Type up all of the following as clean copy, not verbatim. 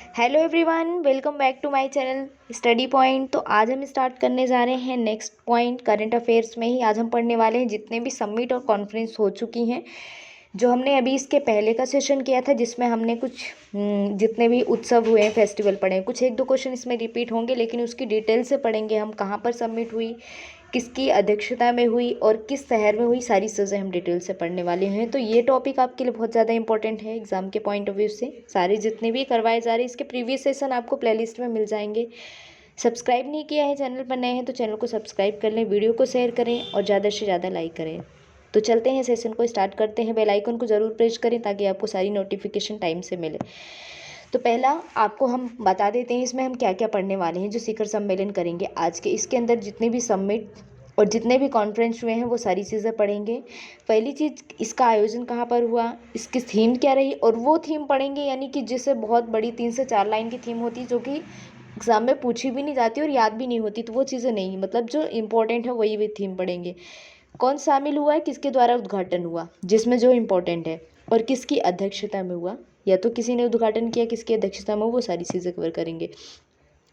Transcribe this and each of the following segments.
Hello everyone, welcome back to my channel Study Point. तो आज हम स्टार्ट करने जा रहे हैं नेक्स्ट पॉइंट करंट अफेयर्स में ही। आज हम पढ़ने वाले हैं जितने भी समिट और कॉन्फ्रेंस हो चुकी हैं, जो हमने अभी इसके पहले का सेशन किया था, जिसमें हमने कुछ जितने भी उत्सव हुए हैं, फेस्टिवल पढ़े हैं। कुछ एक दो क्वेश्चन इसमें रिपीट होंगे, लेकिन उसकी डिटेल से पढ़ेंगे हम। कहाँ पर सबमिट हुई, किसकी अध्यक्षता में हुई और किस शहर में हुई, सारी चीज़ें हम डिटेल से पढ़ने वाले हैं। तो ये टॉपिक आपके लिए बहुत ज़्यादा इंपॉर्टेंट है एग्जाम के पॉइंट ऑफ व्यू से। सारे जितने भी करवाए जा रहे हैं, इसके प्रीवियस सेशन आपको प्लेलिस्ट में मिल जाएंगे। सब्सक्राइब नहीं किया है, चैनल पर नए हैं तो चैनल को सब्सक्राइब कर लें, वीडियो को शेयर करें और ज़्यादा से ज़्यादा लाइक करें। तो चलते हैं, सेशन को स्टार्ट करते हैं। बेल आइकन को ज़रूर प्रेस करें ताकि आपको सारी नोटिफिकेशन टाइम से मिले। तो पहला आपको हम बता देते हैं इसमें हम क्या क्या पढ़ने वाले हैं, जो शिखर सम्मेलन करेंगे आज के। इसके अंदर जितने भी समिट और जितने भी कॉन्फ्रेंस हुए हैं वो सारी चीज़ें पढ़ेंगे। पहली चीज़, इसका आयोजन कहाँ पर हुआ, इसकी थीम क्या रही, और वो थीम पढ़ेंगे यानी कि जिससे बहुत बड़ी 3 से 4 लाइन की थीम होती है, जो कि एग्ज़ाम में पूछी भी नहीं जाती और याद भी नहीं होती। तो वो चीज़ें नहीं, मतलब जो इम्पोर्टेंट है वही थीम पढ़ेंगे। कौन शामिल हुआ है, किसके द्वारा उद्घाटन हुआ, जिसमें जो इम्पोर्टेंट है, और किसकी अध्यक्षता में हुआ, या तो किसी ने उद्घाटन किया, किसकी अध्यक्षता में, वो सारी चीज़ें कवर करेंगे।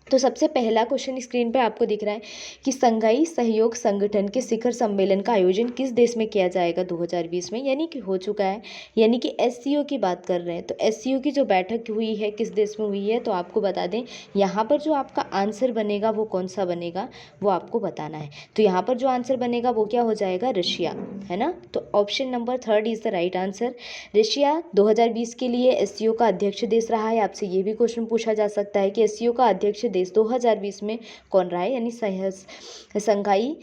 तो सबसे पहला क्वेश्चन स्क्रीन पे आपको दिख रहा है कि संघाई सहयोग संगठन के शिखर सम्मेलन का आयोजन किस देश में किया जाएगा 2020 में, यानी कि हो चुका है, यानी कि एससीओ की बात कर रहे हैं। तो एससीओ की जो बैठक हुई है किस देश में हुई है, तो आपको बता दें यहाँ पर जो आपका आंसर बनेगा वो कौन सा बनेगा, वो आपको बताना है। तो यहाँ पर जो आंसर बनेगा वो क्या हो जाएगा, रशिया, है ना। तो option number 3 is the right answer. Russia 2020 के लिए एससीओ का अध्यक्ष देश रहा है। आपसे ये भी क्वेश्चन पूछा जा सकता है कि एससीओ का अध्यक्ष देश 2020 में कौन रहा है, यानी संघाई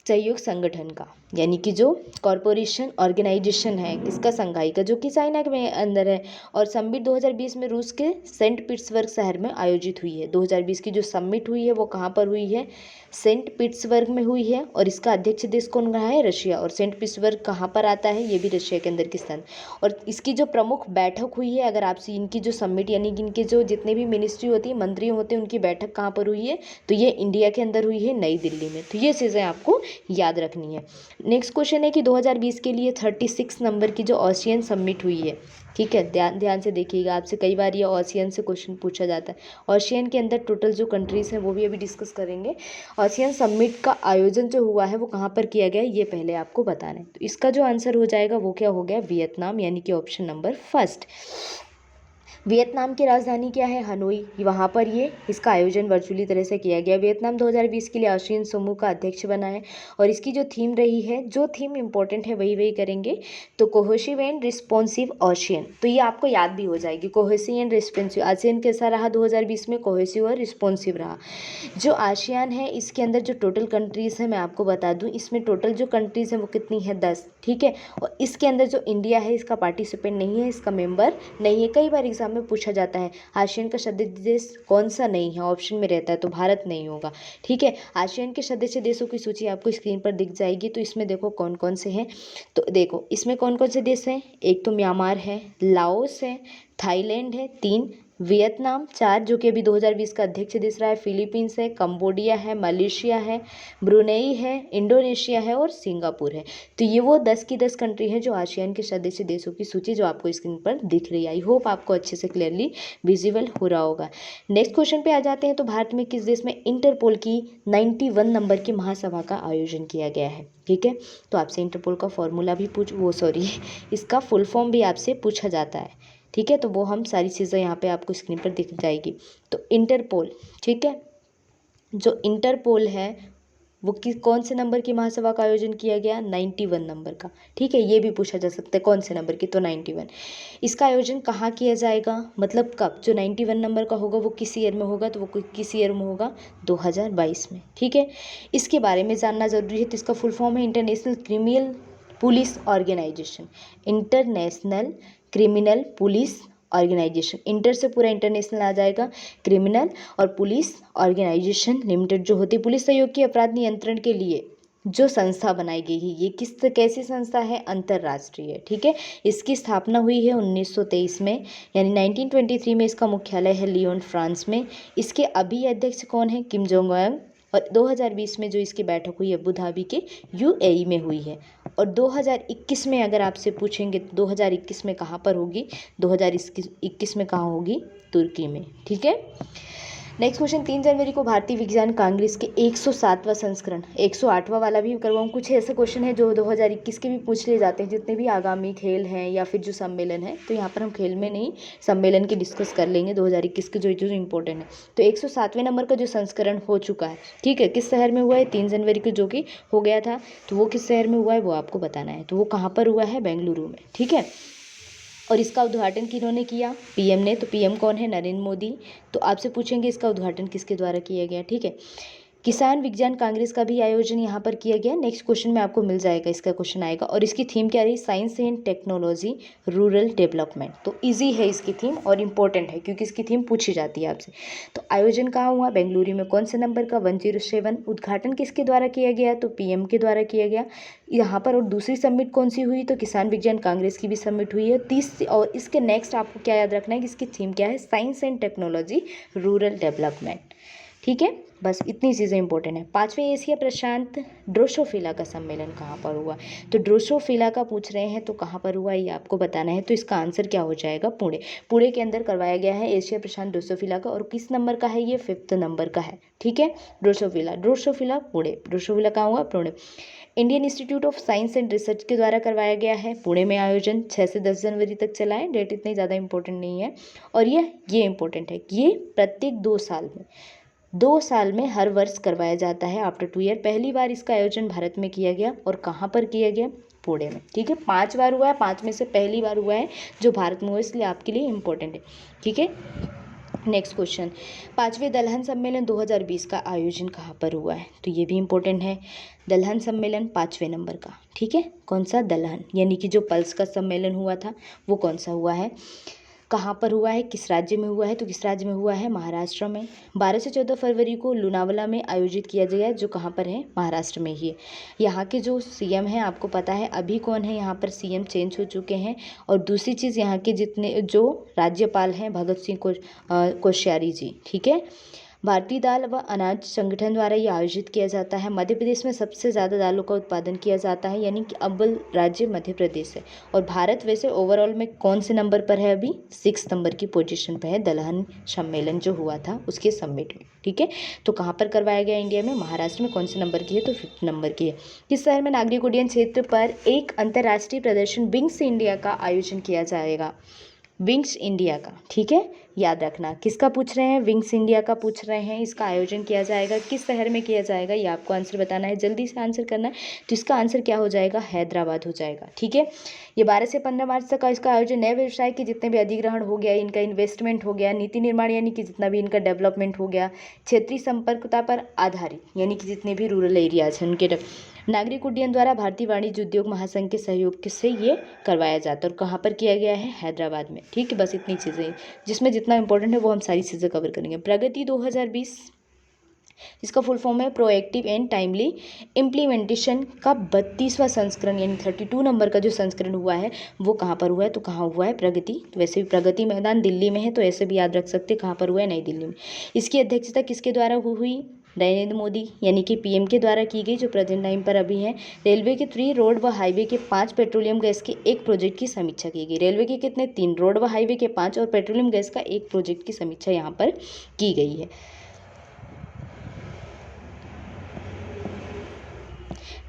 सहयोग संगठन का, यानी कि जो कॉरपोरेशन ऑर्गेनाइजेशन है किसका, संघाई का, जो कि चाइना में अंदर है। और समिट 2020 में रूस के सेंट पीटर्सबर्ग शहर में आयोजित हुई है। 2020 की जो समिट हुई है वो कहाँ पर हुई है, सेंट पीटर्सबर्ग में हुई है। और इसका अध्यक्ष देश कौन रहा है, रशिया। और सेंट पीटर्सबर्ग कहाँ पर आता है, ये भी रशिया के अंदर की स्थान। और इसकी जो प्रमुख बैठक हुई है, अगर आपसे इनकी जो समिट यानी कि इनके जो जितने भी मिनिस्ट्री होती है, मंत्री होते हैं, उनकी बैठक कहाँ पर हुई है, तो ये इंडिया के अंदर हुई है, नई दिल्ली में। तो ये चीज़ें आपको याद रखनी है। नेक्स्ट क्वेश्चन है कि 2020 के लिए 36 नंबर की जो आसियान समिट हुई है, ठीक है, ध्यान से देखिएगा। आपसे कई बार ये आसियान से क्वेश्चन पूछा जाता है। आसियान के अंदर टोटल जो कंट्रीज़ हैं वो भी अभी डिस्कस करेंगे। आसियान समिट का आयोजन जो हुआ है वो कहाँ पर किया गया है, ये पहले आपको बताना है। तो इसका जो आंसर हो जाएगा वो क्या हो गया, वियतनाम, यानी कि ऑप्शन नंबर फर्स्ट। वियतनाम की राजधानी क्या है, हनोई, वहाँ पर ये इसका आयोजन वर्चुअली तरह से किया गया। वियतनाम 2020 के लिए आसियान समूह का अध्यक्ष बना है। और इसकी जो थीम रही है, जो थीम इंपॉर्टेंट है वही करेंगे। तो कोहेसिव एंड रिस्पॉन्सिव आसियान, तो ये आपको याद भी हो जाएगी। कोहेसिव एंड रिस्पॉन्सिव आसियान कैसा रहा 2020 में, कोहेसिव और रिस्पॉन्सिव रहा। जो आसियान है इसके अंदर जो टोटल कंट्रीज़ हैं मैं आपको बता दूं, इसमें टोटल जो कंट्रीज़ हैं वो कितनी है, 10, ठीक है। और इसके अंदर जो इंडिया है इसका पार्टिसिपेंट नहीं है, इसका मेंबर नहीं है। कई बार एग्जाम में पूछा जाता है आसियान का सदस्य देश कौन सा नहीं है, ऑप्शन में रहता है, तो भारत नहीं होगा, ठीक है। आसियान के सदस्य देशों की सूची आपको स्क्रीन पर दिख जाएगी। तो इसमें देखो कौन कौन से हैं, तो देखो इसमें कौन कौन से देश हैं, एक तो म्यांमार है, लाओस है, थाईलैंड है, 3 वियतनाम, 4 जो कि अभी 2020 का अध्यक्ष देश रहा है, फिलीपींस है, कंबोडिया है, मलेशिया है, ब्रुनेई है, इंडोनेशिया है और सिंगापुर है। तो ये वो 10 की 10 कंट्री हैं जो आसियान के सदस्य देशों की सूची जो आपको स्क्रीन पर दिख रही है। आई होप आपको अच्छे से क्लियरली विजिबल हो रहा होगा। नेक्स्ट क्वेश्चन पे आ जाते हैं। तो भारत में किस देश में इंटरपोल की 91 नंबर की महासभा का आयोजन किया गया है, ठीक है। तो आपसे इंटरपोल का फॉर्मूला भी इसका फुल फॉर्म भी आपसे पूछा जाता है, ठीक है। तो वो हम सारी चीज़ें यहाँ पे आपको स्क्रीन पर दिख जाएगी। तो इंटरपोल, ठीक है, जो इंटरपोल है वो कौन से नंबर की महासभा का आयोजन किया गया, 91 नंबर का, ठीक है। ये भी पूछा जा सकता है कौन से नंबर की, तो 91। इसका आयोजन कहाँ किया जाएगा, मतलब कब, जो 91 नंबर का होगा वो किस ईयर में होगा, तो वो किस ईयर में होगा, 2022 में, ठीक है। इसके बारे में जानना जरूरी है। तो इसका फुल फॉर्म है International Criminal Police Organization, International Criminal Police Organization. Inter से पूरा इंटरनेशनल आ जाएगा, क्रिमिनल और पुलिस ऑर्गेनाइजेशन लिमिटेड जो होती है। पुलिस सहयोग के अपराध नियंत्रण के लिए जो संस्था बनाई गई है, ये कैसी संस्था है, अंतर्राष्ट्रीय, ठीक है। इसकी स्थापना हुई है 1923 में, यानी 1923 में। इसका मुख्यालय है लियोन, फ्रांस में। इसके अभी अध्यक्ष कौन है, किम जोंग उन। और 2020 में जो इसकी बैठक हुई अबू धाबी के यूएई में हुई है। और 2021 में अगर आपसे पूछेंगे तो 2021 में कहाँ पर होगी, 2021 में कहाँ होगी, तुर्की में। ठीक है। नेक्स्ट क्वेश्चन, 3 जनवरी को भारतीय विज्ञान कांग्रेस के 107वां संस्करण, 108वां वाला भी करवाऊँ। कुछ ऐसे क्वेश्चन है जो 2021 के भी पूछ लिए जाते हैं, जितने भी आगामी खेल हैं या फिर जो सम्मेलन है, तो यहाँ पर हम खेल में नहीं सम्मेलन के डिस्कस कर लेंगे 2021 के जो इंपॉर्टेंट है। तो 107वें नंबर का जो संस्करण हो चुका है, ठीक है, किस शहर में हुआ है, 3 जनवरी को जो कि हो गया था, तो वो किस शहर में हुआ है वो आपको बताना है। तो वो कहाँ पर हुआ है, बेंगलुरु में। ठीक है। और इसका उद्घाटन किन्होंने किया, पीएम ने। तो पीएम कौन है, नरेंद्र मोदी। तो आपसे पूछेंगे इसका उद्घाटन किसके द्वारा किया गया। ठीक है। किसान विज्ञान कांग्रेस का भी आयोजन यहाँ पर किया गया। नेक्स्ट क्वेश्चन में आपको मिल जाएगा, इसका क्वेश्चन आएगा। और इसकी थीम क्या रही, science and technology rural development. तो इजी है इसकी थीम और इम्पोर्टेंट है क्योंकि इसकी थीम पूछी जाती है आपसे। तो आयोजन कहाँ हुआ, बेंगलुरु में। कौन से नंबर का, 107। उद्घाटन किसके द्वारा किया गया, तो पीएम के द्वारा किया गया यहाँ पर। और दूसरी समिट कौन सी हुई, तो किसान विज्ञान कांग्रेस की भी समिट हुई है। और इसके नेक्स्ट आपको क्या याद रखना है कि इसकी थीम क्या है, science and technology rural development. ठीक है, बस इतनी चीज़ें इंपॉर्टेंट है। 5वें एशिया प्रशांत ड्रोसोफिला का सम्मेलन कहाँ पर हुआ। तो ड्रोसोफिला का पूछ रहे हैं तो कहाँ पर हुआ ये आपको बताना है। तो इसका आंसर क्या हो जाएगा, पुणे। पुणे के अंदर करवाया गया है एशिया प्रशांत ड्रोसोफिला का। और किस नंबर का है ये, 5th नंबर का है। ठीक है, ड्रोसोफिला पुणे। ड्रोसोफिला कहाँ हुआ, Pune. Indian institute of science and research के द्वारा करवाया गया है पुणे में। आयोजन 6 से 10 जनवरी तक चला है। डेट इतनी ज़्यादा इंपॉर्टेंट नहीं है। और ये इंपॉर्टेंट है कि ये प्रत्येक 2 साल में हर वर्ष करवाया जाता है, आफ्टर 2 ईयर। पहली बार इसका आयोजन भारत में किया गया और कहाँ पर किया गया, पुणे में। ठीक है, 5 बार हुआ है, 5 में से पहली बार हुआ है जो भारत में हुआ, इसलिए आपके लिए इंपॉर्टेंट है। ठीक है। नेक्स्ट क्वेश्चन, 5वें दलहन सम्मेलन 2020 का आयोजन कहाँ पर हुआ है। तो ये भी इंपॉर्टेंट है, दलहन सम्मेलन 5वें नंबर का। ठीक है, कौन सा, दलहन, यानी कि जो पल्स का सम्मेलन हुआ था वो कौन सा हुआ है, कहाँ पर हुआ है, किस राज्य में हुआ है। तो किस राज्य में हुआ है, महाराष्ट्र में। 12 से 14 फरवरी को लोनावाला में आयोजित किया गया है, जो कहाँ पर है, महाराष्ट्र में ही है। यहाँ के जो सीएम हैं आपको पता है अभी कौन है, यहाँ पर सीएम चेंज हो चुके हैं। और दूसरी चीज़, यहाँ के जितने जो राज्यपाल हैं, भगत सिंह कोश्यारी जी। ठीक है। भारतीय दाल व अनाज संगठन द्वारा ये आयोजित किया जाता है। मध्य प्रदेश में सबसे ज़्यादा दालों का उत्पादन किया जाता है, यानी कि अव्वल राज्य मध्य प्रदेश है। और भारत वैसे ओवरऑल में कौन से नंबर पर है, अभी 6 नंबर की पोजीशन पर है, दलहन सम्मेलन जो हुआ था उसके समिट में। ठीक है, तो कहाँ पर करवाया गया, इंडिया में, महाराष्ट्र में। कौन से नंबर की है, तो 5th नंबर की है। किस शहर में नागरिक उड्डयन क्षेत्र पर एक अंतर्राष्ट्रीय प्रदर्शन विंग्स इंडिया का आयोजन किया जाएगा, विंग्स इंडिया का। ठीक है, याद रखना, किसका पूछ रहे हैं, विंग्स इंडिया का पूछ रहे हैं। इसका आयोजन किया जाएगा, किस शहर में किया जाएगा, ये आपको आंसर बताना है, जल्दी से आंसर करना है। तो इसका आंसर क्या हो जाएगा, हैदराबाद हो जाएगा। ठीक है, ये 12 से 15 मार्च तक का इसका आयोजन नए व्यवसाय के जितने भी अधिग्रहण हो गया, इनका इन्वेस्टमेंट हो गया, नीति निर्माण यानी कि जितना भी इनका डेवलपमेंट हो गया, क्षेत्रीय संपर्कता पर आधारित यानी कि जितने भी रूरल एरियाज हैं उनके नागरिक उड्डयन द्वारा भारतीय वाणिज्य उद्योग महासंघ के सहयोग से ये करवाया जाता है। और कहाँ पर किया गया है, हैदराबाद में। ठीक है, बस इतनी चीज़ें, जिसमें जितना इंपॉर्टेंट है वो हम सारी चीज़ें कवर करेंगे। प्रगति 2020, इसका फुल फॉर्म है प्रोएक्टिव एंड टाइमली इम्प्लीमेंटेशन का 32वां संस्करण, यानी 32 नंबर का जो संस्करण हुआ है वो कहाँ पर हुआ है, तो कहाँ हुआ है, प्रगति। तो वैसे भी प्रगति मैदान दिल्ली में है, तो ऐसे भी याद रख सकते कहाँ पर हुआ है, नई दिल्ली में। इसकी अध्यक्षता किसके द्वारा हुई, नरेंद्र मोदी यानी कि पीएम के द्वारा की गई, जो प्रेजेंट टाइम पर अभी है। रेलवे के 3 रोड व हाईवे के 5 पेट्रोलियम गैस के एक प्रोजेक्ट की समीक्षा की गई। रेलवे के कितने, 3, रोड व हाईवे के 5 और पेट्रोलियम गैस का एक प्रोजेक्ट की समीक्षा यहाँ पर की गई है।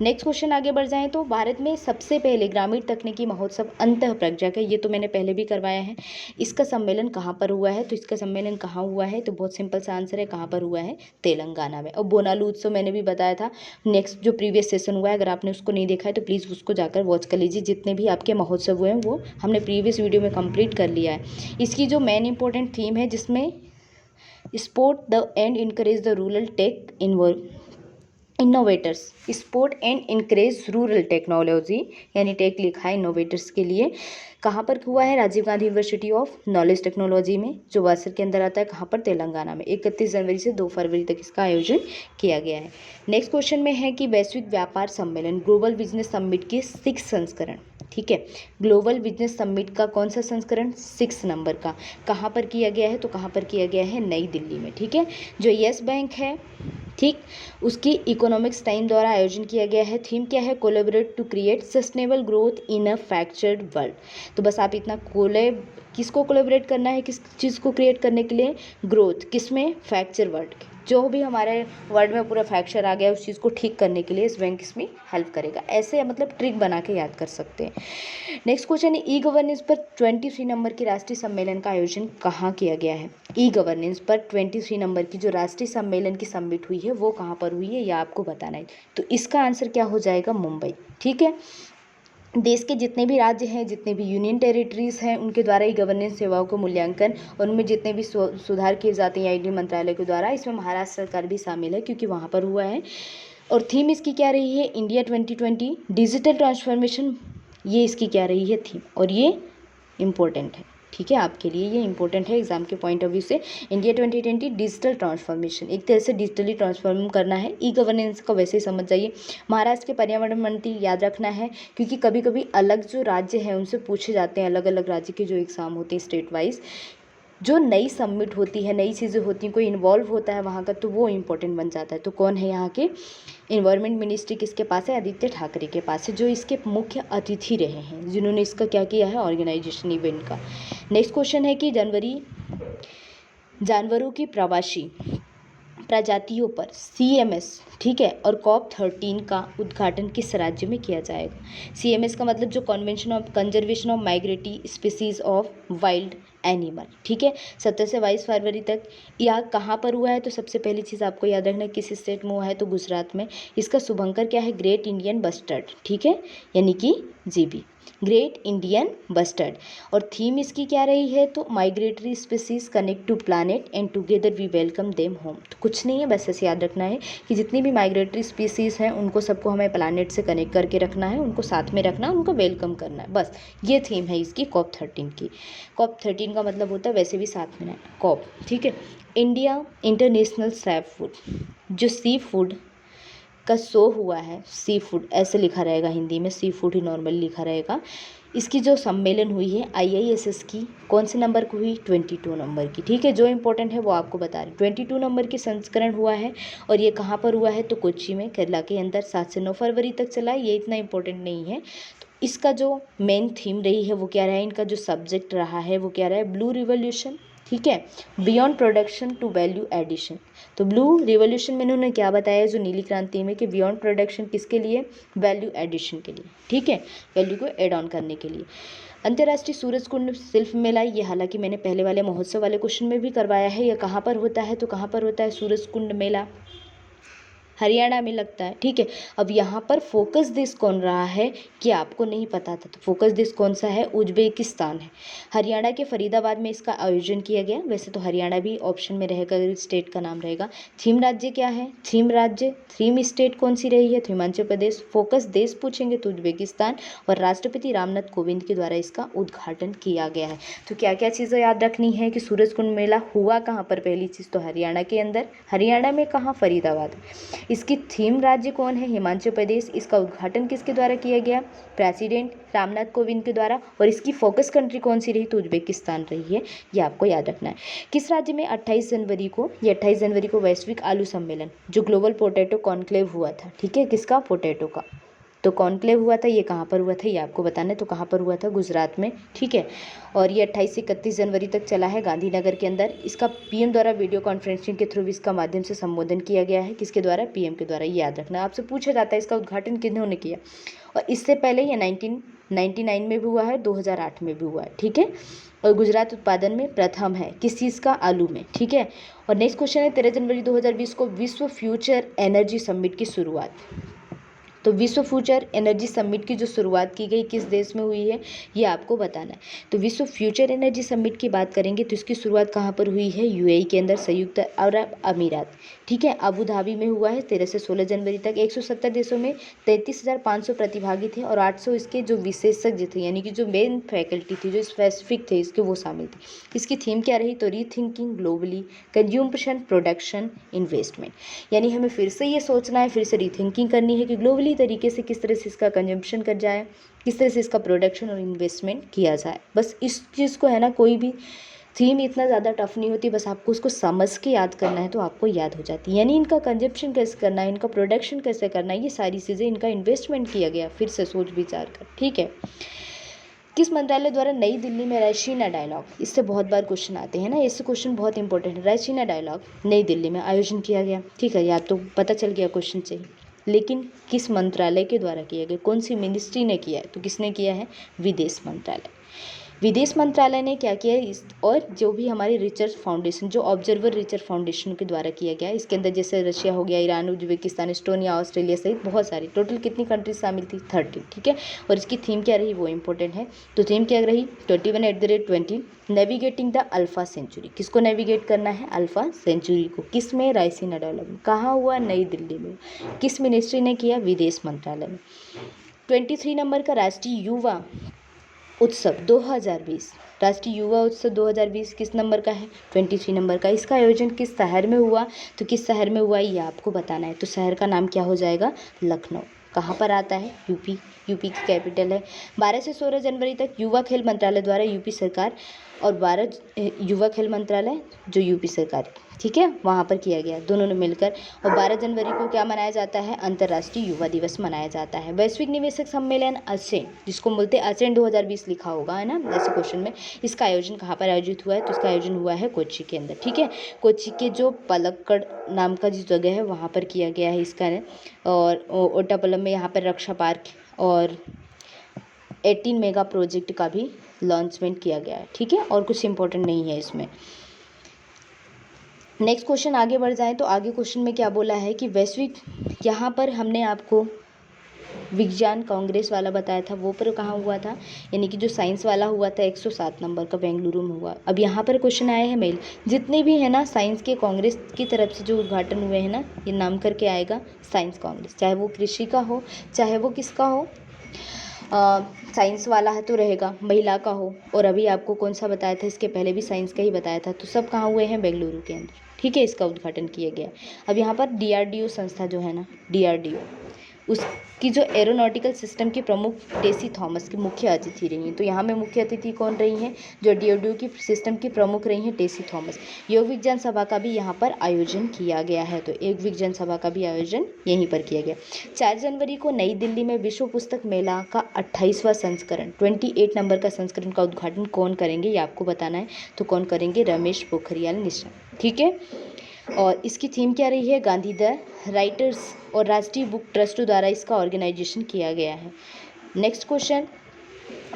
नेक्स्ट क्वेश्चन आगे बढ़ जाएं तो भारत में सबसे पहले ग्रामीण तकनीकी महोत्सव अंतः प्रज्ञा का, ये तो मैंने पहले भी करवाया है, इसका सम्मेलन कहाँ पर हुआ है। तो इसका सम्मेलन कहाँ हुआ है, तो बहुत सिंपल सा आंसर है, कहाँ पर हुआ है, तेलंगाना में। और बोनालू उत्सव मैंने भी बताया था, नेक्स्ट जो प्रीवियस सेशन हुआ है, अगर आपने उसको नहीं देखा है तो प्लीज़ उसको जाकर वॉच कर लीजिए। जितने भी आपके महोत्सव हुए हैं वो हमने प्रीवियस वीडियो में कंप्लीट कर लिया है। इसकी जो मेन इंपॉर्टेंट थीम है, जिसमें sport the and encourage the rural tech innovators, sport and encourage rural technology, यानी टेक लिखा है इनोवेटर्स के लिए। कहाँ पर हुआ है, Rajiv Gandhi University of Knowledge Technology में, जो वासर के अंदर आता है। कहाँ पर, तेलंगाना में। 31 जनवरी से 2 फरवरी तक इसका आयोजन किया गया है। नेक्स्ट क्वेश्चन में है कि वैश्विक व्यापार सम्मेलन ग्लोबल बिजनेस समिट के 6 संस्करण। ठीक है, ग्लोबल बिजनेस समिट का कौन सा संस्करण, 6 नंबर का, कहाँ पर किया गया है, तो कहाँ पर किया गया है, नई दिल्ली में। ठीक है, जो येस बैंक है ठीक। उसकी इकोनॉमिक्स टाइम द्वारा आयोजन किया गया है। थीम क्या है? Collaborate to create sustainable growth in a fractured world. तो बस आप इतना किसको कोलैबोरेट करना है, किस चीज़ को क्रिएट करने के लिए? ग्रोथ। किसमें? फ्रैक्चर वर्ल्ड के। जो भी हमारे वर्ल्ड में पूरा फ्रैक्चर आ गया उस चीज़ को ठीक करने के लिए इस बैंक इसमें हेल्प करेगा। ऐसे मतलब ट्रिक बना के याद कर सकते हैं। नेक्स्ट क्वेश्चन है, ई गवर्नेंस पर 23 नंबर की राष्ट्रीय सम्मेलन का आयोजन कहाँ किया गया है? ई गवर्नेंस पर 23 नंबर की जो राष्ट्रीय सम्मेलन की समिट हुई है वो कहाँ पर हुई है, यह आपको बताना है। तो इसका आंसर क्या हो जाएगा? मुंबई। ठीक है। देश के जितने भी राज्य हैं, जितने भी यूनियन टेरिटरीज हैं, उनके द्वारा ई गवर्नेंस सेवाओं को मूल्यांकन और उनमें जितने भी सुधार किए जाते हैं आईटी मंत्रालय के द्वारा, इसमें महाराष्ट्र सरकार भी शामिल है क्योंकि वहाँ पर हुआ है। और थीम इसकी क्या रही है? इंडिया 2020 डिजिटल ट्रांसफॉर्मेशन, ये इसकी क्या रही है? थीम। और ये इम्पोर्टेंट है, ठीक है, आपके लिए ये इंपॉर्टेंट है एग्जाम के पॉइंट ऑफ व्यू से। इंडिया 2020 डिजिटल ट्रांसफॉर्मेशन, एक तरह से डिजिटली ट्रांसफॉर्म करना है। ई गवर्नेंस का वैसे ही समझ जाइए। महाराष्ट्र के पर्यावरण मंत्री याद रखना है क्योंकि कभी कभी अलग जो राज्य हैं उनसे पूछे जाते हैं, अलग अलग राज्य के जो एग्ज़ाम होते हैं स्टेट वाइज, जो नई सबमिट होती है, नई चीज़ें होती हैं, कोई इन्वॉल्व होता है वहाँ का, तो वो इम्पोर्टेंट बन जाता है। तो कौन है यहाँ के? इन्वायरमेंट मिनिस्ट्री किसके पास है? आदित्य ठाकरे के पास है, जो इसके मुख्य अतिथि रहे हैं, जिन्होंने इसका क्या किया है? ऑर्गेनाइजेशन इवेंट का। नेक्स्ट क्वेश्चन है कि जानवरों की प्रवासी प्रजातियों पर CMS, ठीक है, और COP13 का उद्घाटन किस राज्य में किया जाएगा? CMS का मतलब जो convention of conservation of migratory species of wild animal, ठीक है, 17 से 22 फरवरी तक। यह कहाँ पर हुआ है? तो सबसे पहली चीज़ आपको याद रखना है किस स्टेट में हुआ है? तो गुजरात में। इसका शुभंकर क्या है? ग्रेट इंडियन बस्टर्ड, ठीक है, यानी कि GB, ग्रेट इंडियन बस्टर्ड। और थीम इसकी क्या रही है? तो migratory species connect to planet and together we welcome them home. तो कुछ नहीं है, बस ऐसे याद रखना है कि जितनी भी माइग्रेटरी स्पीसीज हैं उनको सबको हमें प्लानट से कनेक्ट करके रखना है, उनको साथ में रखना है, उनको वेलकम करना है, बस ये थीम है इसकी COP13 की। COP13 का मतलब होता है वैसे भी साथ में COP, ठीक है। इंडिया इंटरनेशनल सी फूड, जो सी फूड का शो हुआ है, सी फूड ऐसे लिखा रहेगा हिंदी में, सी फूड ही नॉर्मली लिखा रहेगा। इसकी जो सम्मेलन हुई है IISS की, कौन से नंबर की हुई? 22 नंबर की, ठीक है। जो इंपॉर्टेंट है वो आपको बता रहे, 22 नंबर की संस्करण हुआ है और ये कहाँ पर हुआ है? तो कोच्चि में, केरला के अंदर। 7 से 9 फरवरी तक चला है, ये इतना इंपॉर्टेंट नहीं है। तो इसका जो मेन थीम रही है वो क्या रहा है? इनका जो सब्जेक्ट रहा है वो क्या रहा है? ब्लू रिवोल्यूशन, ठीक है, beyond production to value addition. तो ब्लू रिवोल्यूशन में इन्होंने क्या बताया जो नीली क्रांति में, कि बियॉन्ड प्रोडक्शन किसके लिए? वैल्यू एडिशन के लिए, ठीक है, वैल्यू को एड ऑन करने के लिए। अंतर्राष्ट्रीय सूरज कुंड शिल्प मेला, ये हालांकि मैंने पहले वाले महोत्सव वाले क्वेश्चन में भी करवाया है। यह कहाँ पर होता है? तो कहाँ पर होता है सूरज कुंड मेला? हरियाणा में लगता है, ठीक है। अब यहाँ पर फोकस देश कौन रहा है कि आपको नहीं पता था, तो फोकस देश कौन सा है? उज्बेकिस्तान है। हरियाणा के फरीदाबाद में इसका आयोजन किया गया। वैसे तो हरियाणा भी ऑप्शन में रहेगा, स्टेट का नाम रहेगा। थीम राज्य क्या है? थीम स्टेट कौन सी रही है? तो हिमाचल प्रदेश। फोकस देश पूछेंगे तो उज्बेकिस्तान। और राष्ट्रपति रामनाथ कोविंद के द्वारा इसका उद्घाटन किया गया है। तो क्या क्या चीज़ें याद रखनी है कि सूरज कुंड मेला हुआ कहाँ पर? पहली चीज़ तो हरियाणा के अंदर। हरियाणा में कहाँ? फरीदाबाद। इसकी थीम राज्य कौन है? हिमाचल प्रदेश। इसका उद्घाटन किसके द्वारा किया गया? प्रेसिडेंट रामनाथ कोविंद के द्वारा। और इसकी फोकस कंट्री कौन सी रही? तो उज्बेकिस्तान रही है, ये आपको याद रखना है। किस राज्य में 28 जनवरी को वैश्विक आलू सम्मेलन, जो ग्लोबल पोटैटो कॉन्क्लेव हुआ था, ठीक है, किसका? पोटैटो का। तो कॉन्क्लेव हुआ था, ये कहाँ पर हुआ था ये आपको बताना है। तो कहाँ पर हुआ था? गुजरात में, ठीक है। और ये 28 से 31 जनवरी तक चला है गांधीनगर के अंदर। इसका PM द्वारा वीडियो कॉन्फ्रेंसिंग के थ्रू इसका माध्यम से संबोधन किया गया है। किसके द्वारा? PM के द्वारा, ये याद रखना। आपसे पूछा जाता है इसका उद्घाटन किन्होंने किया। और इससे पहले ये 1999 में भी हुआ है, 2008 में भी हुआ है, ठीक है। और गुजरात उत्पादन में प्रथम है, किस चीज़ का? आलू में, ठीक है। और नेक्स्ट क्वेश्चन है, 13 जनवरी 2020 को विश्व फ्यूचर एनर्जी समिट की शुरुआत। तो विश्व फ्यूचर एनर्जी समिट की जो शुरुआत की गई किस देश में हुई है, ये आपको बताना है। तो विश्व फ्यूचर एनर्जी समिट की बात करेंगे तो इसकी शुरुआत कहाँ पर हुई है? UAE के अंदर, संयुक्त अरब अमीरात, ठीक है, अबू धाबी में हुआ है। 13 से 16 जनवरी तक 170 देशों में 33,500 प्रतिभागी थे और 800 इसके जो विशेषज्ञ थे, यानी कि जो मेन फैकल्टी थी, जो स्पेसिफिक थे इसके, वो शामिल थे। इसकी थीम क्या रही? तो रीथिंकिंग ग्लोबली, कंज्यूम्पशन, प्रोडक्शन, इन्वेस्टमेंट। यानी हमें फिर से ये सोचना है, फिर से रीथिंकिंग करनी है कि ग्लोबली तरीके से किस तरह से इसका कंजम्पशन कर जाए, किस तरह से इसका प्रोडक्शन और इन्वेस्टमेंट किया जाए। बस इस चीज़ को है ना, कोई भी थीम इतना ज़्यादा टफ नहीं होती, बस आपको उसको समझ के याद करना है तो आपको याद हो जाती है। यानी इनका कंजप्शन कैसे करना है, इनका प्रोडक्शन कैसे करना है, ये सारी चीज़ें, इनका इन्वेस्टमेंट किया गया फिर से सोच विचार कर। ठीक है, किस मंत्रालय द्वारा नई दिल्ली में रायसीना डायलॉग, इससे बहुत बार क्वेश्चन आते हैं ना, इससे क्वेश्चन बहुत इंपॉर्टेंट है। रायसीना डायलॉग नई दिल्ली में आयोजन किया गया। ठीक है, या तो पता चल गया क्वेश्चन से, लेकिन किस मंत्रालय के द्वारा किया गया, कौन सी मिनिस्ट्री ने किया है, तो किसने किया है, विदेश मंत्रालय। विदेश मंत्रालय ने क्या किया है इस, और जो भी हमारी रिसर्च फाउंडेशन, जो ऑब्जर्वर रिसर्च फाउंडेशन के द्वारा किया गया, इसके अंदर जैसे रशिया हो गया, ईरान, उज्बेकिस्तान, एस्टोनिया, ऑस्ट्रेलिया सहित बहुत सारी, टोटल कितनी कंट्रीज शामिल थी, 30। ठीक है, और इसकी थीम क्या रही वो इंपॉर्टेंट है। तो थीम क्या रही, 21@20 नेविगेटिंग द अल्फा सेंचुरी। किसको नेविगेट करना है, अल्फा सेंचुरी को। किस में, रायसीना डायलॉग में। कहाँ हुआ, नई दिल्ली में। किस मिनिस्ट्री ने किया, विदेश मंत्रालय में। 23 नंबर का राष्ट्रीय युवा उत्सव 2020, राष्ट्रीय युवा उत्सव 2020 किस नंबर का है, 23 नंबर का। इसका आयोजन किस शहर में हुआ, तो किस शहर में हुआ ये आपको बताना है। तो शहर का नाम क्या हो जाएगा, लखनऊ। कहाँ पर आता है, यूपी, यूपी की कैपिटल है। 12 से 16 जनवरी तक युवा खेल मंत्रालय द्वारा यूपी सरकार, और 12 युवा खेल मंत्रालय जो यूपी सरकार, ठीक है, वहाँ पर किया गया, दोनों ने मिलकर। और 12 जनवरी को क्या मनाया जाता है, अंतर्राष्ट्रीय युवा दिवस मनाया जाता है। वैश्विक निवेशक सम्मेलन असेन, जिसको बोलते हैं असेन 2020 लिखा होगा, है ना, ऐसे क्वेश्चन में। इसका आयोजन कहाँ पर आयोजित हुआ है, तो इसका आयोजन हुआ है कोच्चि के अंदर। ठीक है, कोच्चि के जो पलक्कड़ नाम का जिस जगह है वहाँ पर किया गया है इसका। और ओटापल्लम में यहाँ पर रक्षा पार्क और 18 मेगा प्रोजेक्ट का भी लॉन्चमेंट किया गया है। ठीक है, और कुछ इंपॉर्टेंट नहीं है इसमें। नेक्स्ट क्वेश्चन आगे बढ़ जाएं तो आगे क्वेश्चन में क्या बोला है कि वैश्विक, यहाँ पर हमने आपको विज्ञान कांग्रेस वाला बताया था, वो पर कहाँ हुआ था, यानी कि जो साइंस वाला हुआ था 107 नंबर का बेंगलुरु में हुआ। अब यहाँ पर क्वेश्चन आए हैं मेल, जितने भी है ना साइंस के कांग्रेस की तरफ से जो उद्घाटन हुए हैं ना, ये नाम करके आएगा साइंस कांग्रेस, चाहे वो कृषि का हो, चाहे वो किसका हो, साइंस वाला है तो रहेगा, महिला का हो। और अभी आपको कौन सा बताया था, इसके पहले भी साइंस का ही बताया था। तो सब कहाँ हुए हैं, बेंगलुरु के अंदर। ठीक है, इसका उद्घाटन किया गया। अब यहाँ पर डीआरडीओ संस्था जो है ना, डीआरडीओ, उसकी जो एरोनॉटिकल सिस्टम की प्रमुख टेसी थॉमस की मुख्य अतिथि रही हैं। तो यहाँ में मुख्य अतिथि कौन रही हैं, जो डीआरडीओ की सिस्टम की प्रमुख रही हैं, टेसी थॉमस। योग विज्ञान सभा का भी यहाँ पर आयोजन किया गया है, तो योग विज्ञान सभा का भी आयोजन यहीं पर किया गया। 4 जनवरी को नई दिल्ली में विश्व पुस्तक मेला का 28वां संस्करण, 28 नंबर का संस्करण का उद्घाटन कौन करेंगे, ये आपको बताना है। तो कौन करेंगे, रमेश पोखरियाल निशंक। ठीक है, और इसकी थीम क्या रही है, गांधी द राइटर्स और राष्ट्रीय बुक ट्रस्ट द्वारा इसका ऑर्गेनाइजेशन किया गया है। नेक्स्ट क्वेश्चन,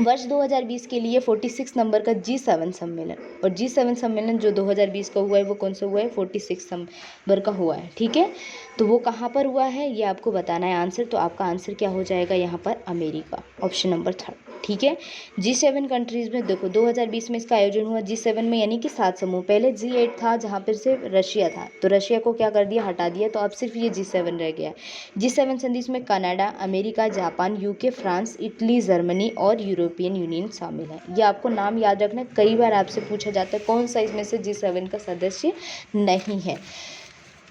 वर्ष 2020 के लिए 46 नंबर का G7 सम्मेलन, और G7 सम्मेलन जो 2020 का हुआ है वो कौन सा हुआ है, 46 नंबर का हुआ है। ठीक है, तो वो कहाँ पर हुआ है ये आपको बताना है आंसर। तो आपका आंसर क्या हो जाएगा यहाँ पर, अमेरिका, ऑप्शन नंबर 3। ठीक है, G7 कंट्रीज़ में देखो 2020 में इसका आयोजन हुआ G7 में, यानी कि 7 समूह। पहले G8 था जहाँ पर सिर्फ रशिया था, तो रशिया को क्या कर दिया, हटा दिया, तो अब सिर्फ ये G7 रह गया है। G7 संधि में Canada, America, Japan, UK, France, Italy, Germany और यूरोपियन यूनियन शामिल है। ये आपको नाम याद रखना है, कई बार आपसे पूछा जाता है कौन सा इसमें से G7 का सदस्य नहीं है।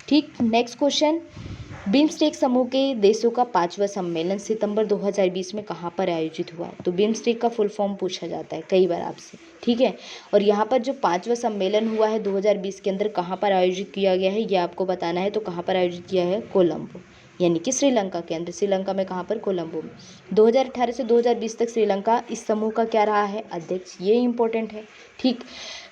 ठीक, नेक्स्ट क्वेश्चन, बिम्स्टेक समूह के देशों का 5वां सम्मेलन सितंबर 2020 में कहाँ पर आयोजित हुआ। तो बिम्स्टेक का फुल फॉर्म पूछा जाता है कई बार आपसे। ठीक है, और यहाँ पर जो 5वां सम्मेलन हुआ है 2020 के अंदर, कहाँ पर आयोजित किया गया है ये आपको बताना है। तो कहाँ पर आयोजित किया है, कोलंबो, यानी कि श्रीलंका के अंदर। श्रीलंका में कहाँ पर, कोलंबो में। 2018 से 2020 तक श्रीलंका इस समूह का क्या रहा है, अध्यक्ष, ये इंपॉर्टेंट है। ठीक,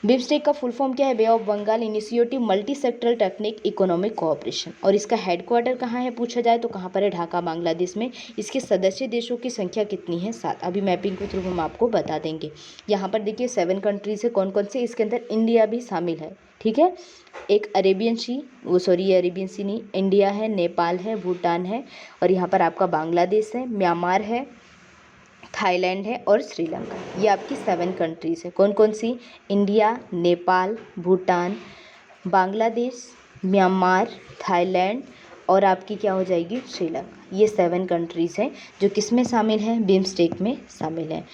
बिम्स्टेक का फुल फॉर्म क्या है, Bay of Bengal initiative multi sectoral technic economic cooperation. और इसका हेडक्वार्टर कहाँ है पूछा जाए तो कहाँ पर है, ढाका, बांग्लादेश में। इसके सदस्य देशों की संख्या कितनी है, 7। अभी मैपिंग के थ्रू हम आपको बता देंगे। यहाँ पर देखिए 7 कंट्रीज है, कौन कौन से, इसके अंदर इंडिया भी शामिल है। ठीक है, एक अरेबियन सी, अरेबियन सी नहीं, इंडिया है, नेपाल है, भूटान है, और यहाँ पर आपका बांग्लादेश है, म्यांमार है, थाईलैंड है और श्रीलंका। ये आपकी 7 कंट्रीज़ है, कौन कौन सी, India, Nepal, Bhutan, Bangladesh, Myanmar, Thailand और आपकी क्या हो जाएगी, श्रीलंका। ये 7 कंट्रीज़ हैं जो किस में शामिल हैं, बिम्स्टेक में शामिल हैं।